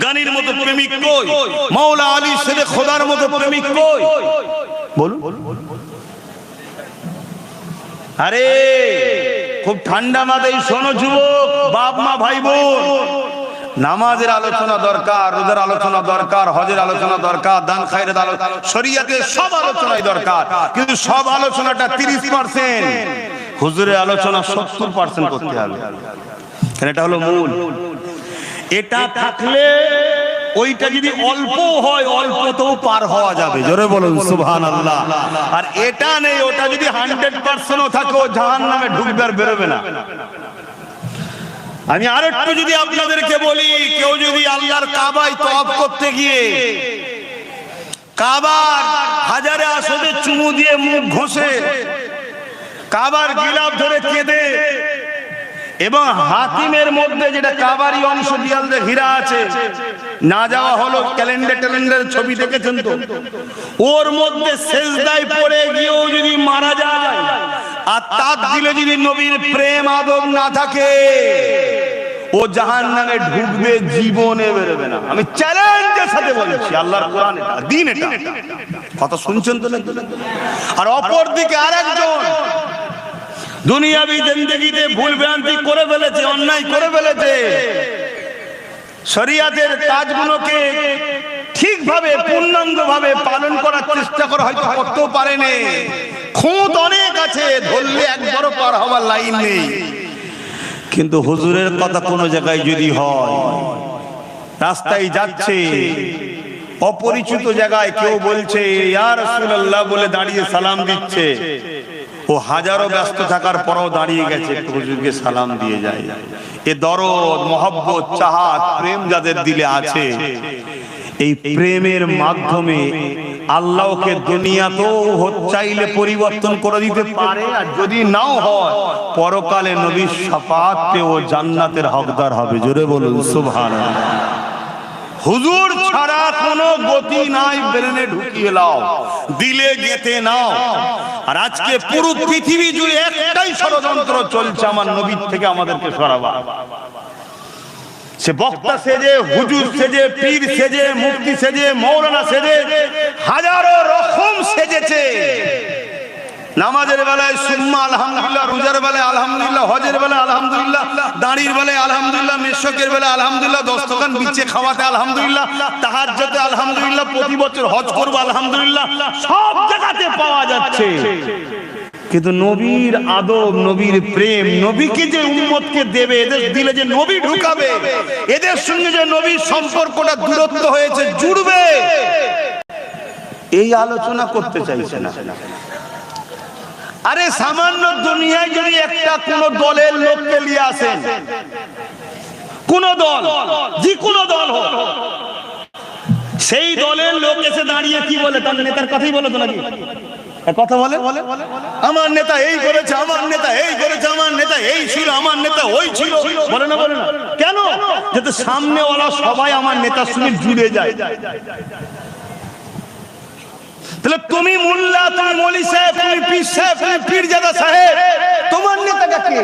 গানির মতো প্রেমিক, কই মাওলা আলী শেরে খোদার মতো প্রেমিক, কই বলুন? আরে খুব ঠান্ডা মাথায় শোনো যুবক, বাপ মা ভাই বোন, নামাজের আলোচনা দরকার, রোজার আলোচনা দরকার, হজের আলোচনা দরকার, দান খায়রাত আলোচনা, শরীয়তের সব আলোচনাই দরকার। কিন্তু সব আলোচনাটা 30%, হুজুরের আলোচনা 70% করতে হবে। এটা হলো মূল। এটা থাকলে ওইটা যদি অল্প হয়, অল্পতেও পার হওয়া যাবে। জোরে বলুন সুবহানাল্লাহ। আর এটা নেই, ওটা যদি 100% থাকে, ও জাহান্নামে ঢুকবে আর বেরোবে না। আমি আর একটু যদি আপনাদেরকে বলি, কেউ যদি আল্লাহর কাবায় তওয়াফ করতে গিয়ে কাবার হাজারে আসদে চুমু দিয়ে মুখ ঘষে, কাবার গিলাফ ধরে কেঁদে, এবং হাতিমের মধ্যে যেটা কাবারি অংশ দিয়াল হীরা আছে, না যাওয়া হলো, ক্যালেন্ডার ছবি দেখেছেন তো, ওর মধ্যে সেজদায় পড়ে গিয়েও যদি মারা যায়, আর তার দিলে যদি নবীর প্রেম আদব না থাকে, ও জাহান্নামে ঢুকবে, জীবনে বেরোবে না। আমি চ্যালেঞ্জের সাথে বলছি, আল্লাহর কোরআন এটা, দ্বীন এটা। কথা শুনছেন তো নাকি? আর অপর দিকে আরেকজন দুনিয়াবি জিন্দেগিতে ভুল ভ্রান্তি করে ফেলেছে, অন্যায় করে ফেলেছে, শরীয়তের কাজগুলোকে ঠিকভাবে পূর্ণাঙ্গভাবে পালন করার চেষ্টা করে হয়তো করতেও পারেনি। খুঁত অনেক আছে, ধরলে একবারও পার হওয়ার লাইন নেই। কিন্তু হুজুরের কথা কোনো জায়গায় যদি হয়, রাস্তায় যাচ্ছে, অপরিচিত জায়গায় কেউ বলছে ইয়া রাসূলুল্লাহ বলে দাঁড়িয়ে সালাম দিচ্ছে, ও হাজারো ব্যস্ত থাকার পরও দাঁড়িয়ে গেছে, একটু হুজুরকে সালাম দিয়ে যায়। এ দরদ, মহব্বত, চাহাত, প্রেম যাদের দিলে আছে, এই প্রেমের মাধ্যমে আল্লাহকে দুনিয়াতেও চাইলে পরিবর্তন করে দিতে পারে, আর যদি নাও হয় পরকালে নবীর শাফাআত পেয়ে ও জান্নাতের হকদার হবে। জোরে বলুন সুবহানাল্লাহ। হুজুর ছাড়া কোনো গতি নাই, ব্রেনে ঢুকিয়ে নাও, দিলে গেঁথে নাও। আর আজকে পুরো পৃথিবী জুড়ে একটাই ষড়যন্ত্র চলছে, আমার নবীর থেকে আমাদেরকে সরাবা। সে বক্তা সেজে, হুজুর সেজে, পীর সেজে, মুফতি সেজে, মৌলানা সেজে, হাজারো রকম সেজেছে। নামাজের বেলায় সুম্মা আলহামদুলিল্লাহ, রোজার বেলায় আলহামদুলিল্লাহ, হজের বেলায় আলহামদুলিল্লাহ, দাঁড়ির বেলায় আলহামদুলিল্লাহ, মেশকের বেলায় আলহামদুলিল্লাহ, দস্তখান বিছে খাওয়াতে আলহামদুলিল্লাহ, তাহাজ্জুদে আলহামদুলিল্লাহ, প্রতি বছর হজ করব আলহামদুলিল্লাহ, সব জায়গাতে পাওয়া যাচ্ছে। কিন্তু নবীর আদব, নবীর প্রেম, নবীকে যে উম্মতকে দেবে, এদের দিলে যে নবী ঢুকাবে, এদের সঙ্গে যে নবীর সম্পর্কটা দূরত্ব হয়েছে, জুড়বে, এই আলোচনা করতে চাইছে না। আরে সামান্য দুনিয়ায় যদি একটা কোন দলের লোককে নিয়ে আসেন, কোন দল, যে কোন দল হোক, সেই দলের লোক এসে দাঁড়িয়ে কি বলে? তার নেতার কথাই বলে তো নাকি? কথা বলে, আমার নেতা এই করেছে, আমার নেতা এই করেছে, আমার নেতা এই ছিল, আমার নেতা ওই ছিল, বলে না? বলে না কেন? যাতে সামনেওয়ালা সবাই আমার নেতার সঙ্গে জুড়ে যায়। তাহলে তুমি মোল্লা, তুমি মৌলী সাহেব, তুমি পীর সাহেব, তুমি পীরজাদা সাহেব, তোমার নেতাটা কে?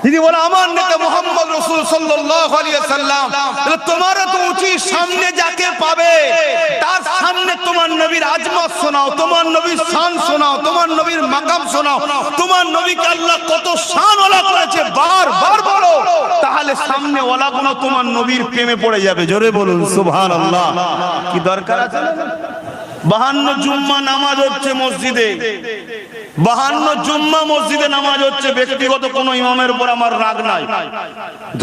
যদি বলে আমার নেতা মুহাম্মদ রাসূল সাল্লাল্লাহু আলাইহি ওয়াসাল্লাম, তাহলে তোমারও তো উচিত সামনে যাকে পাবে তার সামনে তোমার নবীর আজমত শোনাও, তোমার নবীর শান শোনাও, তোমার নবীর মাকাম শোনাও, তোমার নবীকে আল্লাহ কত শানওয়ালা করেছে বারবার বলো, তাহলে সামনে ওয়ালাগুলো তোমার নবীর প্রেমে পড়ে যাবে। জোরে বলুন সুবহানাল্লাহ। কি দরকার আছে? 52 জুম্মা নামাজ হচ্ছে মসজিদে, 52 জুম্মা মসজিদে নামাজ হচ্ছে। ব্যক্তিগত কোন ইমামের উপর আমার রাগ নাই,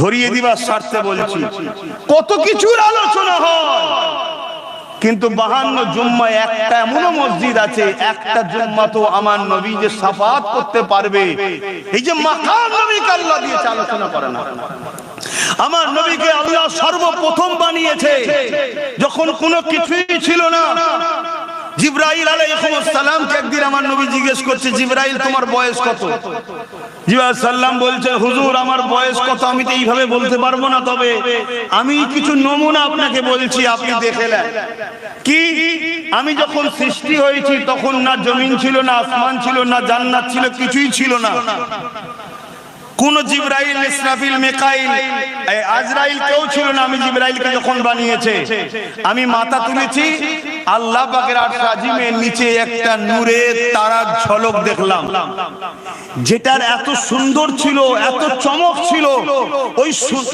ধরিয়ে দিবার স্বার্থে বলছি। কত কিছুর আলোচনা হয়, কিন্তু 52 জুম্মা একটা এমনও মসজিদ আছে, একটা জুম্মা তো আমার নবী যে শাফাত করতে পারবে, এই যে মাকাম নবীকে আল্লাহ দিয়েছে, আলোচনা করে না। আমার নবীকে আল্লাহ সর্বপ্রথম বানিয়েছে যখন কোনো কিছুই ছিল না। জিবরাইল আলাইহিস সালামকে একদিন আমার নবী জিজ্ঞেস করছে, জিবরাইল তোমার বয়স কত? জিবরাইল সাল্লাম বলছে, হুজুর আমার বয়স কত আমি তো এইভাবে বলতে পারবো না, তবে আমি কিছু নমুনা আপনাকে বলছি, আপনি দেখে নেন। কি? আমি যখন সৃষ্টি হয়েছি তখন না জমিন ছিল, না আসমান ছিল, না জান্নাত ছিল, কিছুই ছিল না। কোন জিবরাইল, ইসরাফিল, মিকাইল, আজরাইল কেউ ছিল না। আমি জিবরাইলকে যখন বানিয়েছে, আমি মাথা তুলেছি, আল্লাহ পাকের আরশ আজিমের নিচে একটা নূরের তারার ঝলক দেখলাম, যেটার এত সুন্দর ছিল, এত চমক ছিল। ওই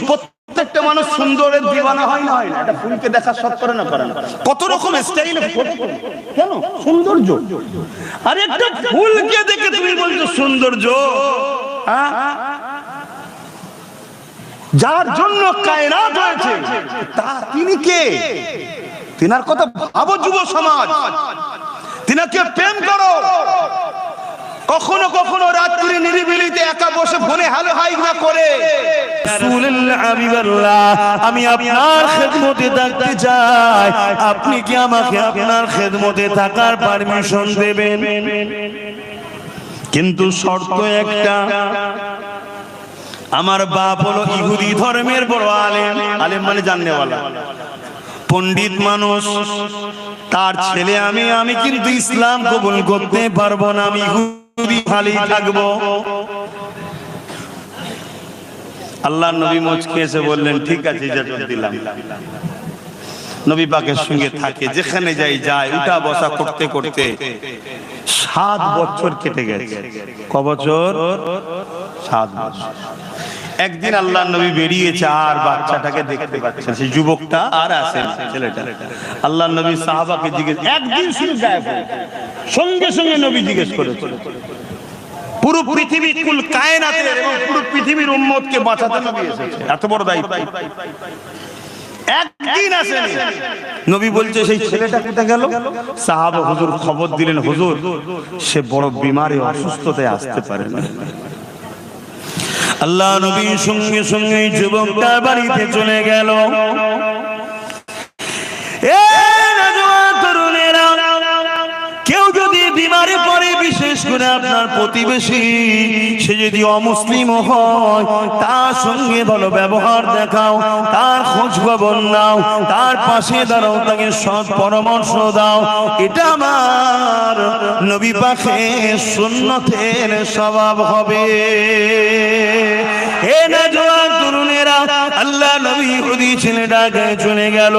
প্রত্যেকটা মানুষ সুন্দরের দিওয়ানা হয় না? একটা ফুলকে দেখা শখ করে না? করে না? কত রকম স্টাইলে ফটো, কেন? সৌন্দর্য। আর একটা ফুলকে দেখে তুমি বলছো সৌন্দর্য? যার জন্য কায়নাত হয়েছে তিনি কে? তিনার কথা ভাবো যুব সমাজ, তিনাকে প্রেম করো। কখনো কখনো রাত্রি নিরিবিলিতে একা বসে ফোনে হ্যালো হাই না করে, রাসূলুল্লাহ হাবিবাল্লাহ আমি আপনার খেদমতে থাকতে চাই, আপনি কি আমাকে আপনার খেদমতে থাকার পারমিশন দেবেন? কিন্তু শর্ত একটা, আমার বাপ হলো ইহুদি ধর্মের বড় আলেম, আলেম মানে জাননেওয়ালা, পণ্ডিত মানুষ, তার ছেলে আমি কিন্তু ইসলাম কবুল করতে পারবো না, আমি ইহুদি খালি থাকবো। আল্লাহ নবী মুচকে এসে বললেন, ঠিক আছে ইজাজত দিলাম। নবী পাকের সঙ্গে থাকে, যেখানে যায়, উঠা বসা করতে করতে 7 বছর কেটে গেছে। ক বছর? 7 বছর। একদিন আল্লাহ নবী বেরিয়েছে, আর বাচ্চাটাকে দেখতে পাচ্ছেন, সেই যুবকটা আর আসে না, ছেলেটা। আল্লাহ নবী সাহাবাকে জিজ্ঞেস, একদিন শুধু গায়েব হয়ে, সঙ্গে সঙ্গে নবী জিজ্ঞেস করেছে, পুরো পৃথিবী, কুল কায়নাতের এবং পুরো পৃথিবীর উম্মতকে বাঁচাতে নবী এসেছে, এত বড় দায়িত্ব। একদিন আসেনি। নবী বলছে, সেই ছেলেটা কোথায় গেল? সাহাবা হুজুর খবর দিলেন, হুজুর সে বড় বিমারে, অসুস্থতায় আসতে পারে না। আল্লাহ নবী সঙ্গে সঙ্গে যুবকটা বাড়িতে চলে গেল। কেউ যদি বিমারে পড়ে, বিশেষ করে আপনার প্রতিবেশী, সে যদি অমুসলিম হয়, তার সঙ্গে ভালো ব্যবহার দেখাও, তার খোঁজ খবর নাও, তার পাশে দাঁড়াও, তাকে সৎ পরামর্শ দাও। এটা আমার নবী পাকের সুন্নতের স্বভাব হবে। হে নওজোয়ান তরুণেরা, আল্লাহ নবী ইহুদি ছেলেটাকে চলে গেল।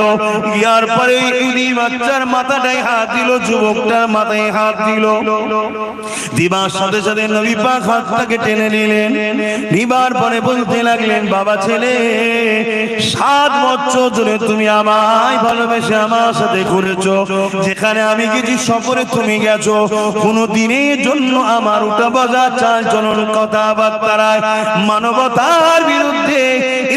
ইয়ার পরে ইহুদি বাচ্চার মাথাটায় হাত দিল, যুবকটার মাথায় হাত দিল। দিবার সাথে সাথে নবী পাক হাতটাকে টেনে নিলেন। নিবার পরে বলতে লাগলেন, বাবা ছেলে, 7 বছর ধরে তুমি আমায় ভালোবেসে আমার সাথে ঘুরেছো, যেখানে আমি গেছি সফরে তুমি গেছো, কোনো দিনের জন্য আমার উঠা বসা চাল চলন কথাবার্তায় মানবতার বিরুদ্ধে,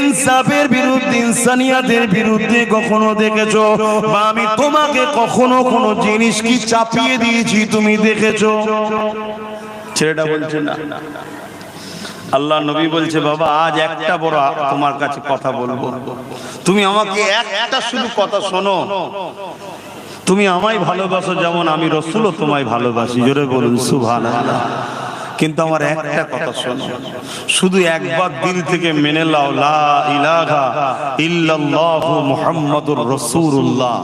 ইনসাফের বিরুদ্ধে, ইনসানিয়াতের বিরুদ্ধে কখনো দেখেছো? বা আমি তোমাকে কখনো কোনো জিনিস কি চাপিয়ে দিয়েছি তুমি দেখেছো? ছেলেটা বলছে না। আল্লাহ নবী বলছে, বাবা আজ একটা বড় তোমার কাছে কথা বলবো, তুমি আমাকে একটা শুধু কথা শোনো। তুমি আমায় ভালোবাসো যেমন আমি রাসূলও তোমায় ভালোবাসি, জোরে বলুন সুবহানাল্লাহ। কিন্তু আমার একটা কথা শোনো, শুধু একবার দিল থেকে মেনে নাও, লা ইলাহা ইল্লাল্লাহু মুহাম্মাদুর রাসূলুল্লাহ।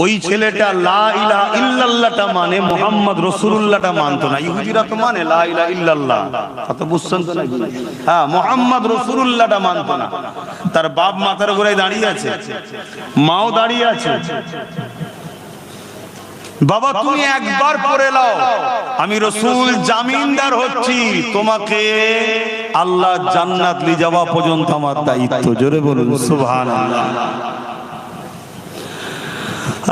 ওই ছেলেটা লা ইলাহা ইল্লাল্লাহটা মানে মুহাম্মদ রাসূলুল্লাহটা মানতো না। ইহুদিরা তো মানে লা ইলাহা ইল্লাল্লাহ, কত বুঝছেন তো নাকি? হ্যাঁ, মুহাম্মদ রাসূলুল্লাহটা মানতো না। তার বাপ মাথার উপরে দাঁড়িয়ে আছে, মাও দাঁড়িয়ে আছে। বাবা তুমি একবার পড়ে নাও, আমি রাসূল জামিনদার হচ্ছি, তোমাকে আল্লাহ জান্নাত নিয়ে যাওয়া পর্যন্ত আমার দায়িত্ব। জোরে বলুন সুবহানাল্লাহ।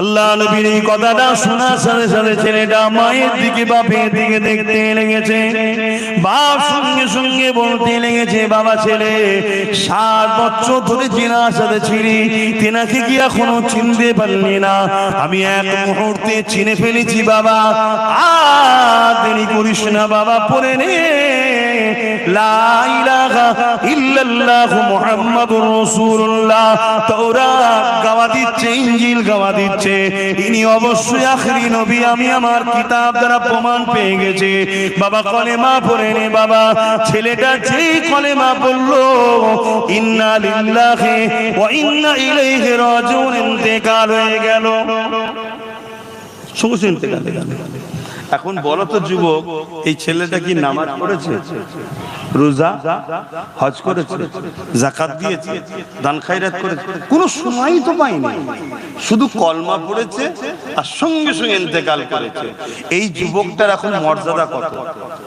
আল্লাহ নবীর এই কথাটা শোনার সাথে সাথে ছেলেটা মায়ের দিকে বাপের দিকে দেখতে লেগেছে। বাপ সঙ্গে সঙ্গে বলতে লেগেছে, বাবা ছেলে, 7 বছর ধরে চেনার সাথে ছিলি, তেনাকে কি এখনো চিনতে পারলি না? আমি এক মুহূর্তে চিনে ফেলেছি বাবা, আর দেরি করিস না বাবা, পড়ে নে লা ইলাহা ইল্লাল্লাহু মুহাম্মাদুর রাসূলুল্লাহ। তাওরাত গাওয়া দিচ্ছে, ইনজিল গাওয়া দিচ্ছে, ইনি অবশ্যই আখেরি নবী, আমি আমার কিতাব দ্বারা প্রমাণ পেয়ে গেছি। বাবা কলেমা পড়ে নে বাবা। ছেলেটা যেই কলেমা বললো, ইন্না লিল্লাহি ওয়া ইন্না ইলাইহি রাজিউন, ইন্তেকাল হয়ে গেল। শুনছেন ইন্তেকাল হয়ে গেল। এখন বলো তো যুবক, এই ছেলেটা কি নামাজ পড়েছে, রোজা হজ করেছে, যাকাত দিয়েছে, দান খায়রাত করেছে? কোনো সময়ই তো পাইনি, শুধু কলমা পড়েছে আর সঙ্গে সঙ্গে ইন্তেকাল করেছে। এই যুবকটার এখন মর্যাদা কত?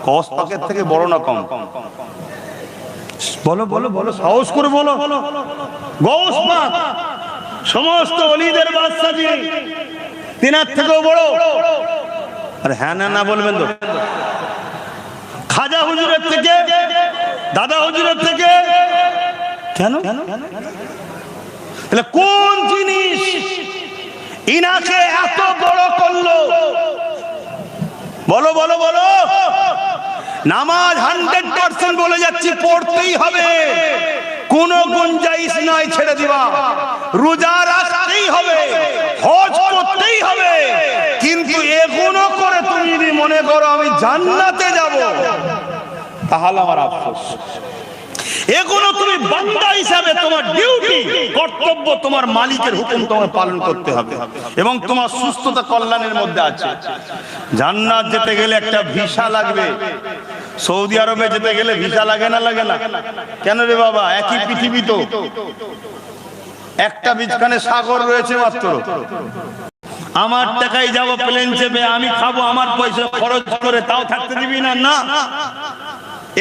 কস পাকের থেকে বড় না কম? বলো বলো বলো, সাহস করে বলো। গৌস পাক সমস্ত ওলিদের বাদশা যিনি, তিনার থেকেও বড়। আর হ্যাঁ না না বলবেন তো? খাজা হুজুরের থেকে, দাদা হুজুরের থেকে কেন? তাহলে কোন জিনিস ইনাকে এত বড় করলো? বলো বলো বলো। নামাজ 100% বলে যাচ্ছি, পড়তেই হবে, কোনো গুঞ্জাইশ নয় ছেড়ে দিবা। রোজা রাখতেই হবে, হজ করতেই হবে, কিন্তু এগুলো করে তুমি যদি মনে করো আমি জান্নাতে যাব, তাহলে আমার আফসোস। এগুলো তুমি বান্দা হিসাবে তোমার ডিউটি, কর্তব্য, তোমার মালিকের হুকুম তোমার পালন করতে হবে, এবং তোমার সুস্থতা কল্যাণের মধ্যে আছে। জান্নাত যেতে গেলে একটা ভিসা লাগবে। সৌদি আরবে যেতে গেলে ভিসা লাগে না? লাগে না? কেন রে বাবা? একই পৃথিবী তো, একটা বিছখানে সাগর রয়েছে মাত্র। আমার টাকায় যাবো প্লেন চেপে, আমি খাবো আমার পয়সা খরচ করে, তাও থাকতে দিবি না? না।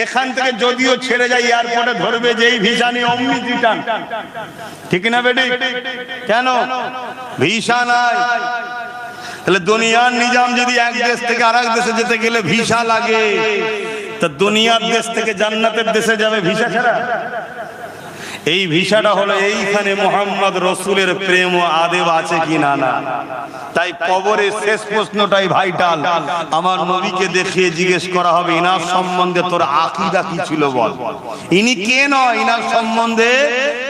এখান থেকে যদিও ছেড়ে যায়, এয়ারপোর্টে ধরবে যেই ভিসা নিয়ে অমনি রিটার্ন, ঠিক না বেটি? কেন? ভিসা নাই। তাহলে দুনিয়ার নিজাম যদি এক দেশ থেকে আরেক দেশে যেতে গেলে ভিসা লাগে, তা দুনিয়ার দেশ থেকে জান্নাতের দেশে যাবে ভিসা ছাড়া? এই ভিসাটা হলো এইখানে মুহাম্মদ রাসূলের প্রেম ও আদেব আছে কি না? না। তাই কবরের শেষ প্রশ্নটাই ভাইটাল। আমার নবীকে দেখিয়ে জিজ্ঞেস করা হবে, ইনার সম্বন্ধে তোর আকীদা কি ছিল বল। ইনি কে নয়, ইনার সম্বন্ধে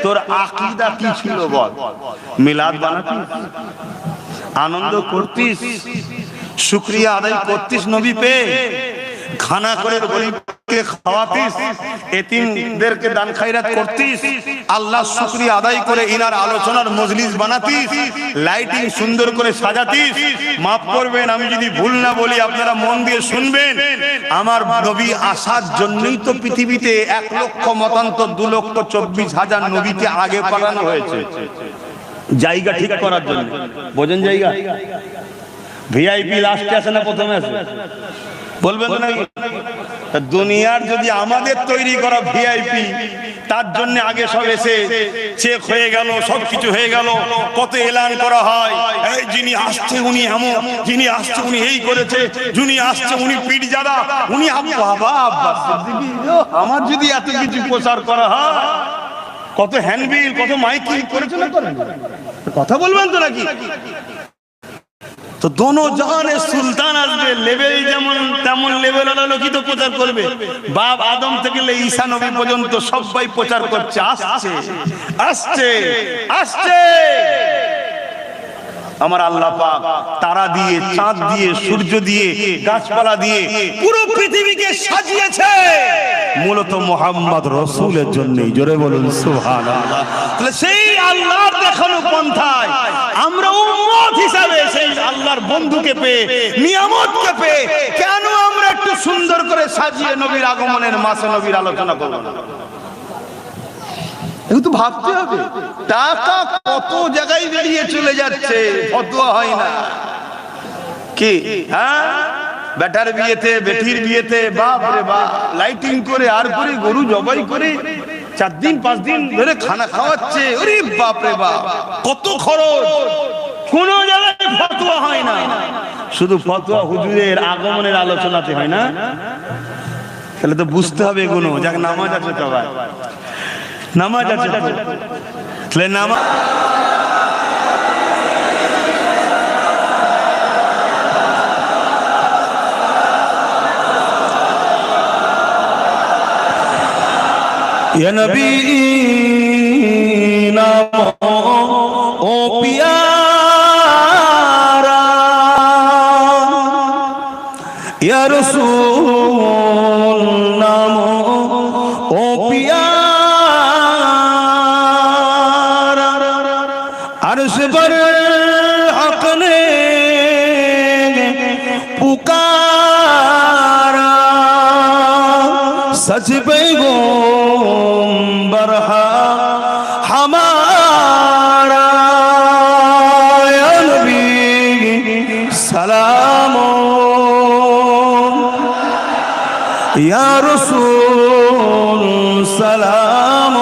তোর আকীদা কি ছিল বল। মিলাদ বানাতিস, আনন্দ করতিস, শুকরিয়া আদায় করতিস নবী পেয়ে, খানা করে গরিব কে খাওয়াতিস, এতিমদেরকে দান খায়রাত করতিস, আল্লাহর শুকরিয়া আদায় করে ইনার আলোচনার মজলিস বানাতিস, লাইটিং সুন্দর করে সাজাতিস। মাফ করবেন আমি যদি ভুল না বলি, আপনারা মন দিয়ে শুনবেন। আমার নবী আসার জন্যই তো পৃথিবীতে 1 লক্ষ মতান্তর 2,24,000 নবীকে আগে পাঠানো হয়েছে, জায়গা ঠিক করার জন্য। বোঝেন জায়গা? ভিআইপি লাস্টে আসে না প্রথমে আসে? বলবেন তো নাকি? দুনিয়ার যদি আমাদের তৈরি করা ভিআইপি, তার জন্য আগে সব এসে চেক হয়ে গেল, সবকিছু হয়ে গেল, কত এলান করা হয়, এই যিনি আসছে উনি এমন, যিনি আসছে উনি এই করেছে, যিনি আসছে উনি পীরজাদা, উনি বাবা আব্বাস সিদ্দিকী। আমার যদি এত কিছু প্রচার করা হয়, কত হ্যান্ডবিল, কত মাইকিং করেছে না করেন? কথা বলবেন তো নাকি? তো দোনো জাহানের সুলতান আসবে, লেভেল যেমন তেমন লেভেল লোকই তো প্রচার করবে। বাপ আদম থেকে ঈসা নবী পর্যন্ত সবাই প্রচার করছে, আসছে আসছে আসছে। আমার আল্লাহ পাক তারা দিয়ে, চাঁদ দিয়ে, সূর্য দিয়ে, গাছপালা দিয়ে পুরো পৃথিবীকে সাজিয়েছে মূলত মুহাম্মদ রাসূলের জন্যই। জোরে বলুন সুবহানাল্লাহ। তাহলে সেই আল্লাহর দেখানো পন্থায় আমরা উম্মত হিসাবে সেই আল্লাহর বন্ধুকে পেয়ে, নিয়ামতকে পেয়ে, কেন আমরা একটু সুন্দর করে সাজিয়ে নবীর আগমনের মাসে নবীর আলোচনা করব না? একটু ভাবতে হবে। টাকা কত জায়গায় বেরিয়ে চলে যাচ্ছে, ফতোয়া হয় না কি? হ্যাঁ, বেটার বিয়েতে, বেটির বিয়েতে বাপ রে বাপ লাইটিং করে, আর করে গরু জবাই করে 4 দিন 5 দিন ধরে খানা খাওয়াচ্ছে। ওরে বাপ রে বাপ, কত খরচ, কোন জায়গায় ফতোয়া হয় না। শুধু ফতোয়া হুজুরের আগমনের আলোচনাতে হয় না। তাহলে তো বুঝতে হবে এগুলো। যাক, নামাজ আছে তো ভাই, নামাজ আছে, তাহলে নামাজ या नबी नाम ओ प्यारा, या रसूल नाम ओ प्यारा, अर्श पर हक ने पुकारा, सच पैगंबर हमारा, या नबी सलाम, या रसूल सलाम।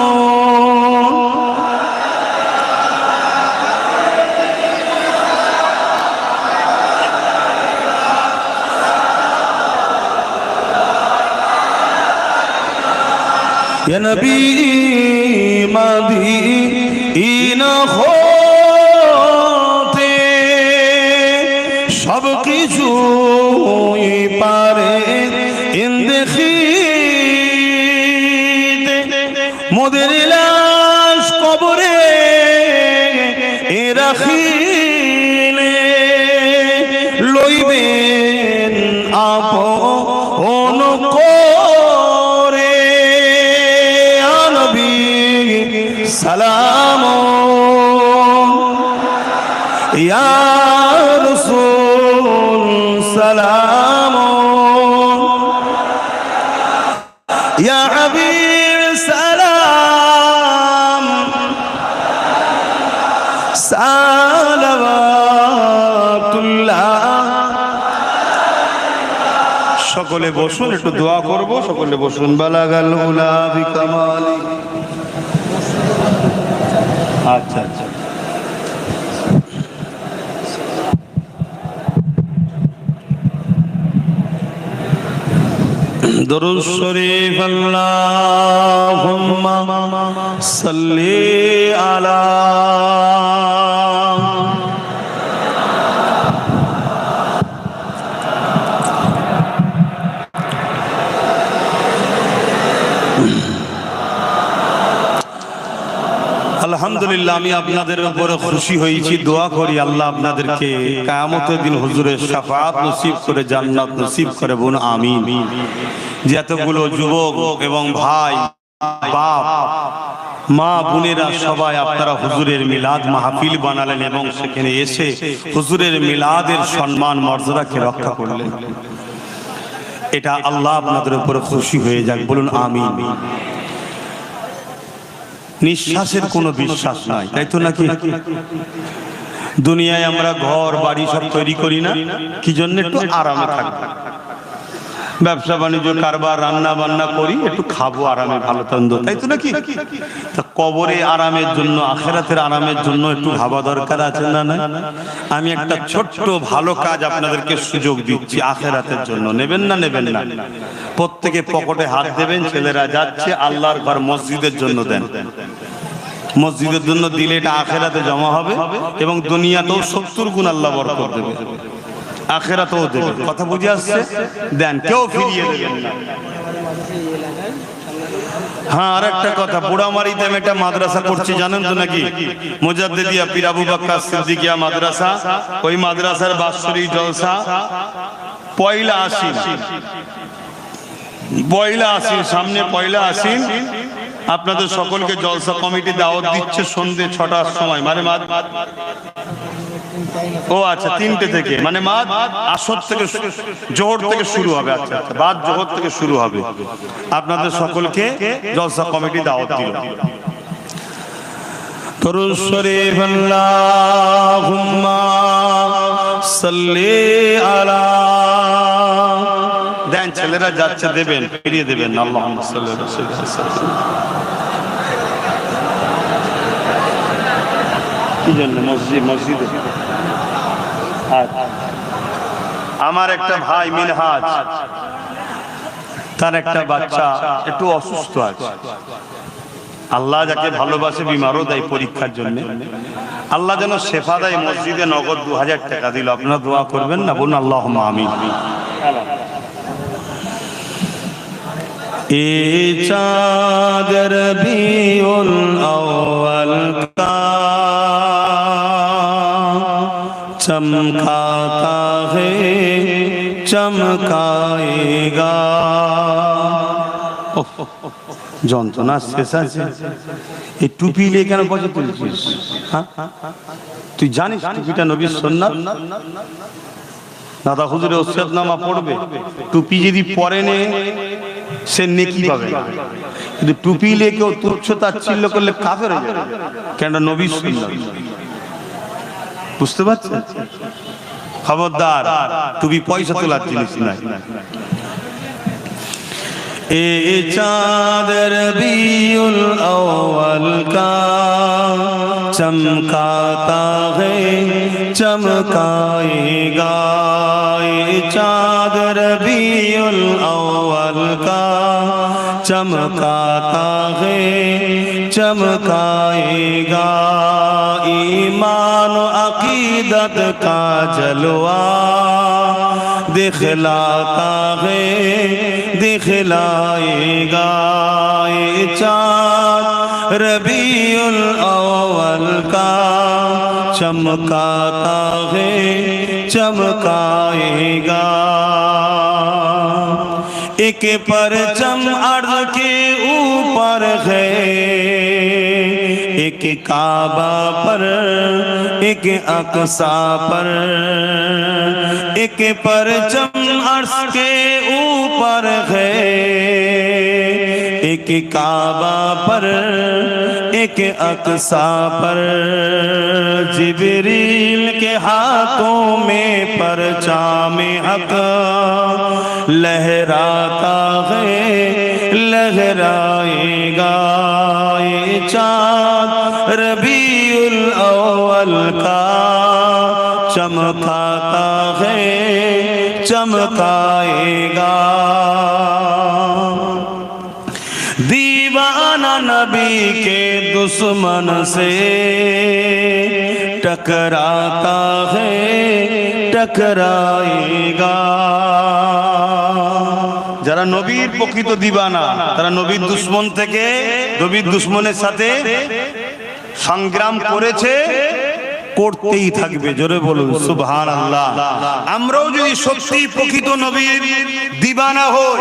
या नबी मदीना होते सब কিছুই পারে ইন্দেখিতে, মোদের লাশ কবরে রাখিলে লইবেন আপন করে, সালাম, ইয়া রাসূল সালাম, ইয়া হাবিব সালাম, সালাওয়াতুল্লাহ। সকলে বসুন, একটু দোয়া করব। সকলে বসুন। বালাগাল উলা বিকামালি। আচ্ছা আচ্ছা, দরুদ শরীফ আল্লাহুম্মা সাল্লি আলা আলহামদুলিল্লাহ। আমি আপনাদের উপরে খুশি হয়েছি। দোয়া করি আল্লাহ আপনাদেরকে কিয়ামতের দিন হুজুরের শাফাআত নসিব করে, জান্নাত নসিব করে। বোন আমিন। যে এতগুলো যুবক এবং ভাই বাপ মা বোনেরা সবাই আপনারা হুজুরের মিলাদ মাহফিল বানালেন এবং সেখানে এসে হুজুরের মিলাদের সম্মান মর্যাদাকে রক্ষা করলেন। এটা আল্লাহ আপনাদের উপর খুশি হয়ে যাক, বলুন আমিন। নিঃশ্বাসের কোনো বিশ্বাস নাই, তাই তো নাকি? দুনিয়ায় আমরা ঘর বাড়ি সব তৈরি করি না কি জন্য? একটু আরামে থাকবো, ব্যবসা বাণিজ্য কারবার রান্না বান্না করি, একটু খাবো আরামে, ভালো তন্দ, তাই তো নাকি? তা কবরে আরামের জন্য, আখেরাতের আরামের জন্য একটু ভাবা দরকার আছে না? না, আমি একটা ছোট্ট ভালো কাজ আপনাদেরকে সুযোগ দিচ্ছি আখেরাতের জন্য, নেবেন না? নেবেন না? প্রত্যেকে পকেটে হাত দেবেন। ছেলেরা যাচ্ছে আল্লাহর ঘর মসজিদের জন্য দেন। মসজিদের জন্য দিলে এটা আখেরাতে জমা হবে এবং দুনিয়াতেও 70 গুণ আল্লাহ বরকত দেবে, আখেরাতেও দেবে। কথা বুঝে আসছে? দেন, কেউ ফিরিয়ে দেবেন না। হ্যাঁ, আর একটা কথা, বুড়ামারিতে আমি একটা মাদ্রাসা করছি, জানেন তো নাকি? মুজাদ্দিদিয়া পীর আবু বকর সিদ্দিকিয়া মাদ্রাসা। ওই মাদ্রাসার বাৎসরিক জলসা পয়লা আশ্বিন, সামনে পয়লা আশ্বিন আপনাদের সকলকে জলসা কমিটি দাওয়াত দিচ্ছে সন্ধ্যে 6টার সময়, মানে ও আচ্ছা 3টে থেকে, মানে আসর থেকে, জোহর থেকে শুরু হবে। আচ্ছা আচ্ছা, বাদ জোহর থেকে শুরু হবে। আপনাদের সকলকে জলসা কমিটি দাওয়াত দিল। দরুদ শরীফ আল্লাহুম্মা সাল্লি আলা। দেন, ছেলেরা যাচ্ছে, দেবেন, ফিরিয়ে দেবেন। আল্লাহুম্মা সাল্লি আলা সাইয়্যিদিনা। কি জন্য? মসজিদে আমার একটা ভাই মিনহাজ, তার একটা বাচ্চা একটু অসুস্থ আছে। আল্লাহ যাকে ভালোবাসে বিমারও দেয় পরীক্ষার জন্য, আল্লাহ যেন শেফা দেয়। মসজিদে নগদ 2000 টাকা দিল। আপনারা দোয়া করবেন না? বলুন আল্লাহুম্মা আমিন। এ চাঁদ রবিউল আউয়াল কা चमकाता है चमकाएगा। যন্ত্রণা শেষ আছে? এই টুপি নিয়ে কেন বসে তুলছিস? তুই জানিস টুপিটা নবীর সুন্নাত? দাদা হুজুরে ওসিয়তনামা পড়বে, টুপি যদি পরে নে সে নেকি পাবে না, কিন্তু টুপি নিয়ে কেউ তুচ্ছ তাচ্ছিল্য করলে কাফের হয়ে যাবে, কেন? নবীর সুন্নাত। বুঝতে পারছেন? খবরদার, টুপি পয়সা তোলার জিনিস নাই। এ চাঁদ রবিউল আউয়াল কা চমকাতা है चमकाएगा। ए चाँद रबीउल अव्वल का चमकाता है चमकाएगा। ईमान अकीदत का जलवा दिखलाता है दिखलाएगा। ये चाँद रबीउल अव्वल का चमकाता है चमकाएगा। एक परचम अर्ज़ के ऊपर है, एक काबा पर एक अक्सा पर। एक परचम अर्श के ऊपर है, एक काबा पर एक अक्सा पर। जिब्रील के हाथों में परचाम हक लहराता है लहराएगा। ये चाँद रबीउल अव्वल का चमकाता है चमकाएगा। दीवाना नबी के दुश्मन से टकराता है टकराएगा। যারা নবীর প্রকৃত দিবানা তারা নবীর দুশমন থেকে নবীর দুশমনের সাথে সংগ্রাম করেছে করতেই থাকবে। জোরে বলুন সুবহানাল্লাহ। আমরাও যদি সত্যি প্রকৃত নবীর দিবানা হই,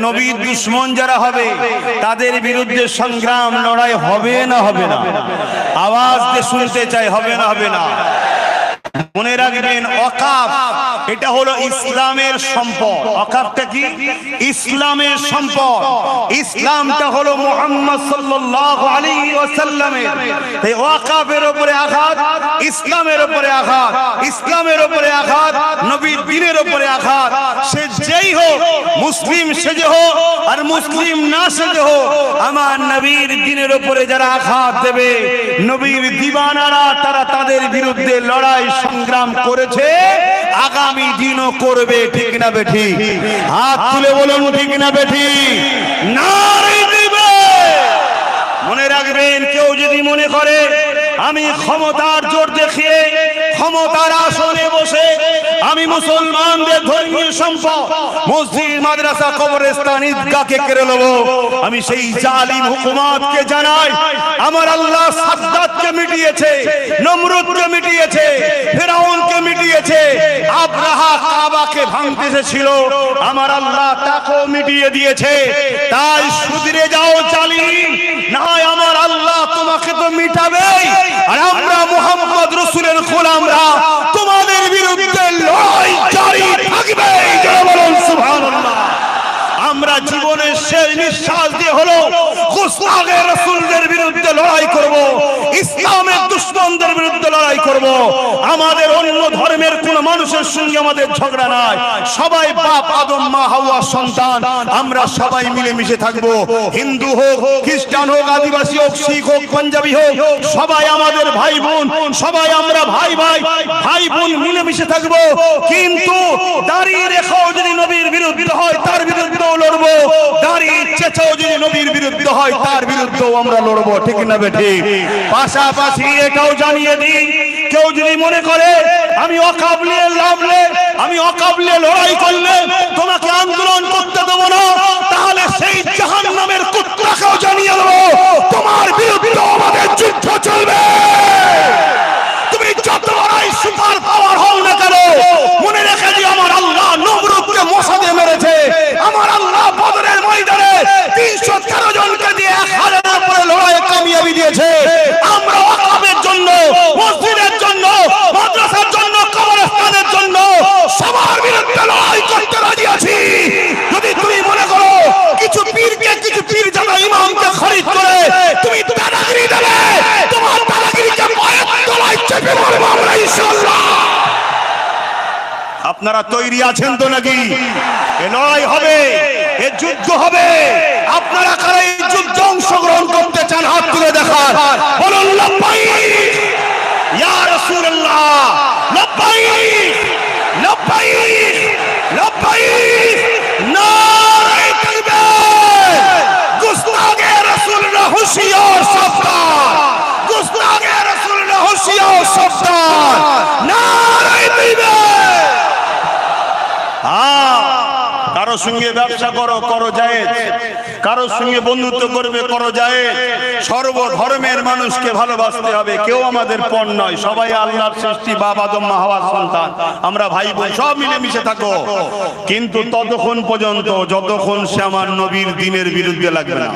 নবীর দুশমন যারা হবে তাদের বিরুদ্ধে সংগ্রাম লড়াই হবে না হবে না? আওয়াজ দিয়ে শুনতে চাই, হবে না হবে না? মনে রাখবেন, ওয়াকাফ এটা হলো ইসলামের সম্পদ। ওয়াকাফটা কি? ইসলামের সম্পদ। ইসলামটা হলো মুহাম্মদ সাল্লাল্লাহু আলাইহি ওয়াসাল্লামের। এই ওয়াকাফের উপরে আঘাত, ইসলামের উপরে আঘাত, ইসলামের উপরে আঘাত, নবীর দ্বীনের উপরে আঘাত। সে যেই হোক, মুসলিম সেজে হোক আর মুসলিম না সেজে হোক, আমার নবীর দ্বীনের উপরে যারা আঘাত দেবে, নবীর দিবানারা তারা তাদের বিরুদ্ধে লড়াই সংগ্রাম করেছে, আগামী দিনও করবে। ঠিক না বেঠিক? হাত তুলে বলুন ঠিক না বেঠিক? নারে দিবে। মনে রাখবেন, কেউ যদি মনে করে আমি ক্ষমতার জোর দেখিয়ে ক্ষমতার আসনে বসে আমি মুসলমানদের ধর্মীয় সম্পদ মসজিদ, মাদ্রাসা, কবরস্থান, ঈদগাহকে কেড়ে নেব, আমি সেই জালিম হুকুমতকে জানাই, আমার আল্লাহ সাদ্দাতকে মিটিয়েছে, নমরুদকে মিটিয়েছে, ফিরাউনকে মিটিয়েছে, আব্রাহা কাবাকে ভাঙতে এসেছিল, আমার আল্লাহ তাকেও মিটিয়ে দিয়েছে। তাই শুধরে যাও জালিম, না হয় আমার আল্লাহ তোমাকে তো মিটাবেই, আর আমরা মুহাম্মদ রাসূলের গোলামরা তোমাদের বিরুদ্ধে লড়াই জারি থাকবে। জয় বলুন সুবহানাল্লাহ। আমরা জীবনের শেষ নিঃশ্বাস দিয়ে হলো গুস্তাখে রাসূলদের বিরুদ্ধে লড়াই করব, ইসলামের দুশমনদের বিরুদ্ধে লড়াই করব। আমাদের অন্য ধর্মের কোন মানুষের সঙ্গে আমাদের ঝগড়া নাই। সবাই বাপ আদম, মা হাওয়া সন্তান, আমরা সবাই মিলেমিশে থাকব। হিন্দু হোক, খ্রিস্টান হোক, আদিবাসী হোক, শিখ হোক, পাঞ্জাবি হোক, সবাই আমাদের ভাই বোন, সবাই আমরা ভাই ভাই ভাই বোন মিলেমিশে থাকব। কিন্তু দাঁড়িয়ে রেখাও যদি নবীর বিরুদ্ধে হয় তার বিরুদ্ধে লড়বো, দাঁড়িয়ে চেঁচাও যদি নবীর বিরুদ্ধে হয় তার বিরুদ্ধেও আমরা লড়বো। ঠিক না বেঠিক? পাশাপাশি এটাও জানিয়ে দিই, কেউ যদি মনে করে আমি অকাবলে লাভলে, আমি অকাবলে লড়াই করলে তোমাকে আন্দোলন করতে দেবো না, তাহলে সেই জাহান্নামের কুত্তাকেও জানিয়ে দেবো তোমার বিরুদ্ধে আমাদের যুদ্ধ চলবে। তুমি যত বড়ই সুপার পাওয়ার হও না কেন, মনে রেখে দিও আমার আল্লাহ নমরুদকে মশা দিয়ে মেরেছে, আমার আল্লাহ বদরের ময়দানে 313 জনকে দিয়ে 1000 উপরে লড়াইয়ে কামিয়াবি দিয়েছে। আমরা ওয়াকাফের জন্য, মসজিদের জন্য, মাদ্রাসার জন্য, কবরস্থানের জন্য সবার বিরুদ্ধে লড়াই করতে রাজি আছি। যদি তুমি মনে করো কিছু পীরকে, কিছু পীর জানা ইমামকে খরিদ করে তুমি দাদাগিরি দেবে, তোমার দাদাগিরিকে পায়ের তলায় চেপে মারবো আমরা ইনশাআল্লাহ। আপনারা তৈরি আছেন তো নাকি? এ লড়াই হবে, এ যুদ্ধ হবে। আপনারা কারা এই যুদ্ধে অংশগ্রহণ করতে চান হাত তুলে দেখান, বলুন লাব্বাইক ইয়া রাসূলুল্লাহ, লাব্বাইক লাব্বাইক লাব্বাইক। নারে তাকবীর। গুস্তাখে রাসূলুল্লাহ হুঁশিয়ার সাবধান, গুস্তাখে রাসূলুল্লাহ হুঁশিয়ার সাবধান। নারে তাকবীর। কারো সঙ্গে ব্যবসা করো, করো জায়েজ। কারো সঙ্গে বন্ধুত্ব করবে, করো জায়েজ। সর্বধর্মের মানুষকে ভালোবাসতে হবে। কেউ আমাদের পর নয়, সবাই আল্লাহর সৃষ্টি, বাপ আদম, মা হাওয়ার সন্তান। আমরা ভাই বোন, সব মিলেমিশে থাকো। কিন্তু ততক্ষণ পর্যন্ত যতক্ষণ সে আমার নবীর দ্বীনের বিরুদ্ধে লাগবে না।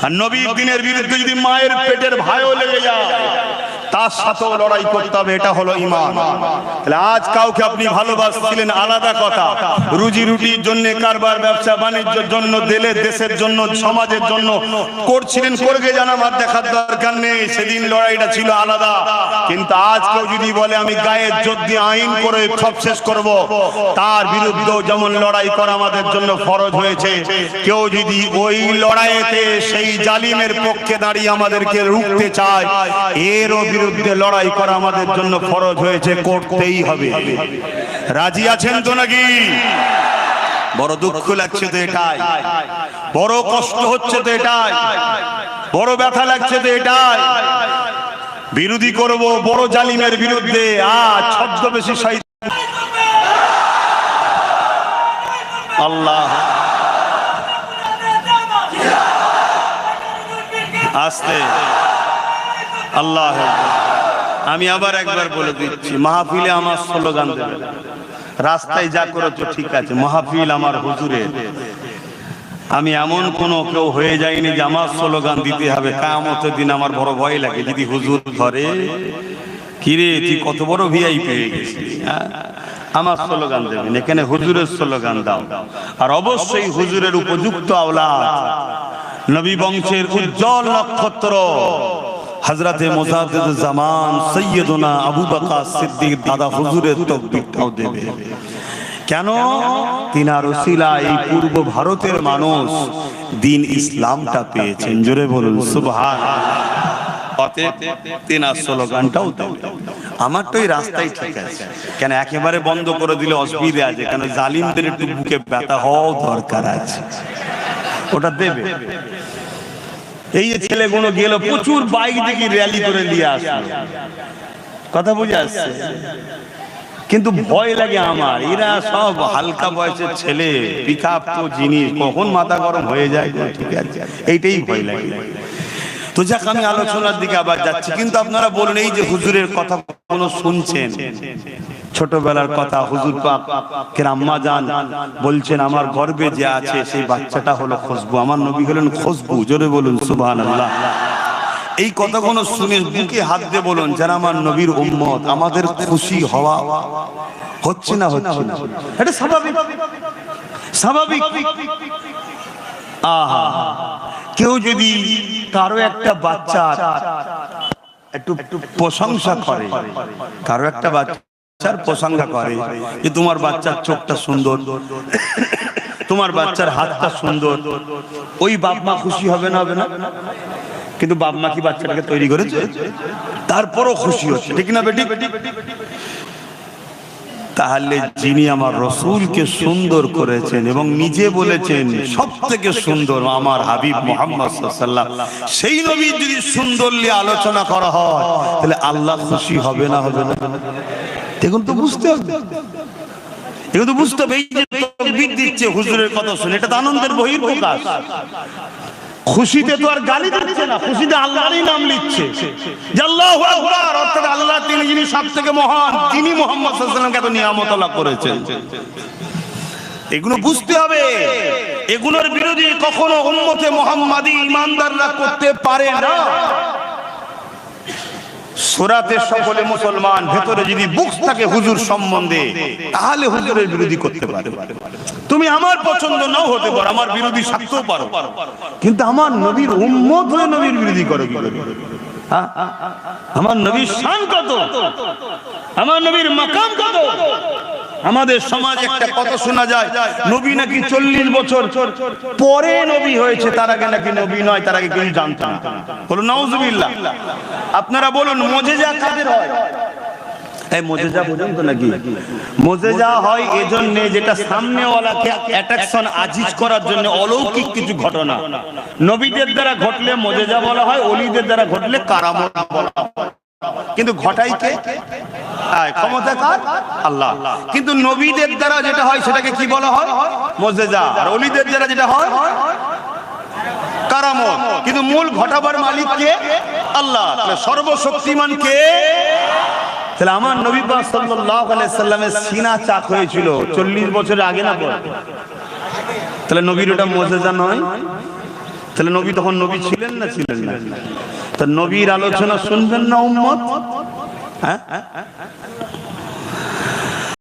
আর নবীর দ্বীনের বিরুদ্ধে যদি মায়ের পেটের ভাইও লেগে যায়, তার সাথেও লড়াই করতে হবে। এটা হলো ঈমান। তাহলে আজ কাউকে আপনি ভালোবাসছিলেন আলাদা কথা, রুজি রুটির জন্য, কারবার, ব্যবসা বাণিজ্যের জন্য, দিলে দেশের জন্য, সমাজের জন্য করছিলেন, করবে জানা, আমার দেখার দরকার নেই। সেদিন লড়াইটা ছিল আলাদা। কিন্তু আজ কেউ যদি বলে আমি গায়ের জোর দিয়ে আইন করে সব শেষ করব, তার বিরুদ্ধেও যেমন লড়াই করা আমাদের জন্য ফরজ হয়েছে। কেউ যদি ওই লড়াইতে সেই জালিমের পক্ষে দাঁড়িয়ে আমাদেরকে রুখতে চায়, এরও বিরুদ্ধে লড়াই করা আমাদের জন্য ফরজ হয়েছে, করতেই হবে। রাজি আছেন তো নাকি? বড় দুঃখ লাগছে তো এটাই, বড় কষ্ট হচ্ছে তো এটাই, বড় ব্যথা লাগছে তো এটাই। বিরোধী করব বড় জালিমের বিরুদ্ধে, আজ ছদ্মবেশী শয়তান। আল্লাহ আস্তে, আল্লাহ আমি আবার একবার বলে দিচ্ছি, মাহফিলে আমার স্লোগান দেবে, রাস্তায় যা করেছো ঠিক আছে, মাহফিল আমার হুজুরের। আমি এমন কোন কেউ হয়ে যায়নি যে আমার স্লোগান দিতে হবে। কিয়ামতের দিন আমার বড় ভয় লাগে, যদি হুজুর ধরে, কিরে তুই কত বড় ভিআইপি পেয়ে গেছিস, আমার স্লোগান দেবেন, এখানে হুজুরের স্লোগান দাও। আর অবশ্যই হুজুরের উপযুক্ত আওলাদ, নবী বংশের উজ্জ্বল নক্ষত্র হযরতে মুজাদ্দিদ জামান সৈয়দনা আবু বকর সিদ্দিক দাদা হুজুরের তাকবীরটাও দেবে। কেন? তিনার ওসিলায় এই পূর্ব ভারতের মানুষ দ্বীন ইসলামটা পেয়েছেন। জোরে বলুন সুবহানাল্লাহ। অতএব তিনার স্লোগানটাও দেবে। আমার তো এই রাস্তাই ঠিক আছে, কেন একেবারে বন্ধ করে দিলে অসুবিধা আছে, কেন জালিমদের একটু বুকে ব্যথা হওয়াও দরকার আছে, ওটা দেবে। এই যে ছেলেগুলো গেল প্রচুর বাইক দেখি র্যালি করে নিয়ে আসলো, কথা বুঝে আসছে, কিন্তু ভয় লাগে আমার, এরা সব হালকা বয়সের ছেলে, পিকআপ তো জিনিস কখন মাথা গরম হয়ে যায়, ঠিক আছে, এইটাই ভয় লাগে। তো যাক, আমি আলোচনার দিকে আবার যাচ্ছি, কিন্তু আপনারা বলুন, এই যে হুজুরের কথা কোনো শুনছেন, ছোটবেলার কথা, হুজুর পাক কে আম্মা জান বলছেন আমার গর্ভে যে আছে সেই বাচ্চাটা হলো খুশবু, আমার নবী হলেন খুশবু। জোরে বলুন সুবহানাল্লাহ। এই কথাগুলো শুনে বুকে হাত দিয়ে বলুন, যারা আমার নবীর উম্মত, আমাদের খুশি হওয়া হচ্ছে না, হচ্ছে না, এটা স্বাভাবিক, স্বাভাবিক। আহা, কেউ যদি কারো একটা বাচ্চা একটু প্রশংসা করে, কারো একটা বাচ্চার প্রশংসা করে যে তোমার বাচ্চার চোখটা সুন্দর, তোমার বাচ্চার হাতটা সুন্দর, ওই বাপ মা খুশি হবে না? হবে না? কিন্তু বাপ মা কি বাচ্চাটাকে তৈরি করেছে? তারপরও খুশি হচ্ছে, ঠিক না বেটি? তাহলে যিনি আমার রাসূলকে সুন্দর করেছেন এবং নিজে বলেছেন সবথেকে সুন্দর আমার হাবিব মুহাম্মদ সাল্লাল্লাহু আলাইহি ওয়াসাল্লাম, সেই নবীর যদি সুন্দর নিয়ে আলোচনা করা হয়, তাহলে আল্লাহ খুশি হবে না? হবে না? দেখুন তো, বুঝতে হবে, এখন তো বুঝতে হবে। এই যে তাকবীর দিচ্ছে হুজুরের কথা শুনে, এটা তো আনন্দের বহিঃপ্রকাশ। খুশিতে তো আর গালি দিচ্ছে না, খুশিতে আল্লাহরই নাম নিচ্ছে, যে আল্লাহু আকবার, অর্থাৎ আল্লাহ তিনি যিনি সবথেকে মহান, তিনি মুহাম্মদ সাল্লাল্লাহু আলাইহি ওয়াসাল্লামকে এত নিয়ামত আল্লাহ করেছেন। এগুলো বুঝতে হবে। এগুলোর বিরোধী কখনো উম্মতে মুহাম্মাদি ঈমানদাররা করতে পারে না। সূরাতে সকলে মুসলমান, ভেতরে যদি বুকস থাকে হুজুর সম্বন্ধে, তাহলে হুজুরের বিরোধী করতে পারে। তুমি আমার পছন্দ নাও হতে পারো, আমার বিরোধী থাকতেও পারো, কিন্তু আমার নবীর উম্মত হয়ে নবীর বিরোধী করো কি করে? আমার নবীর শান কত, আমার নবীর মাকাম কত। আমাদের সমাজে একটা কথা শোনা যায়, নবী নাকি 40 বছর পরে নবী হয়েছে, তার আগে নাকি নবী নয়, তার আগে কেউ জানতো না। বলুন নাউজুবিল্লাহ। আপনারা বলুন মুজিজা কাদের হয়? এই মুজিজা বুঝেন তো নাকি? মুজিজা হয় এজন্য যেটা সামনেওয়ালাকে অ্যাট্রাকশন আজিজ করার জন্য, অলৌকিক কিছু ঘটনা নবীদের দ্বারা ঘটলে মুজিজা বলা হয়, ওলিদের দ্বারা ঘটলে কারামত বলা হয়। কিন্তু ঘটাই কে? ক্ষমতা কার? আল্লাহ। কিন্তু নবীদের দ্বারা যেটা হয় সেটাকে কি বলা হয়? মুজিজা। আর ওলিদের দ্বারা যেটা হয় কারামত। কিন্তু মূল ঘটাবার মালিক কে? আল্লাহ। সর্বশক্তিমান কে? তাহলে আমার নবী পাক সাল্লাল্লাহু আলাইহি সাল্লামের সিনা চাক হয়েছিল 40 বছরের আগে না পরে? তাহলে নবীর ওটা মুজিজা নয়? তাহলে নবী তখন নবী ছিলেন না ছিলেন না? তা নবীর আলোচনা শুনবেন না উম্মত? হ্যাঁ,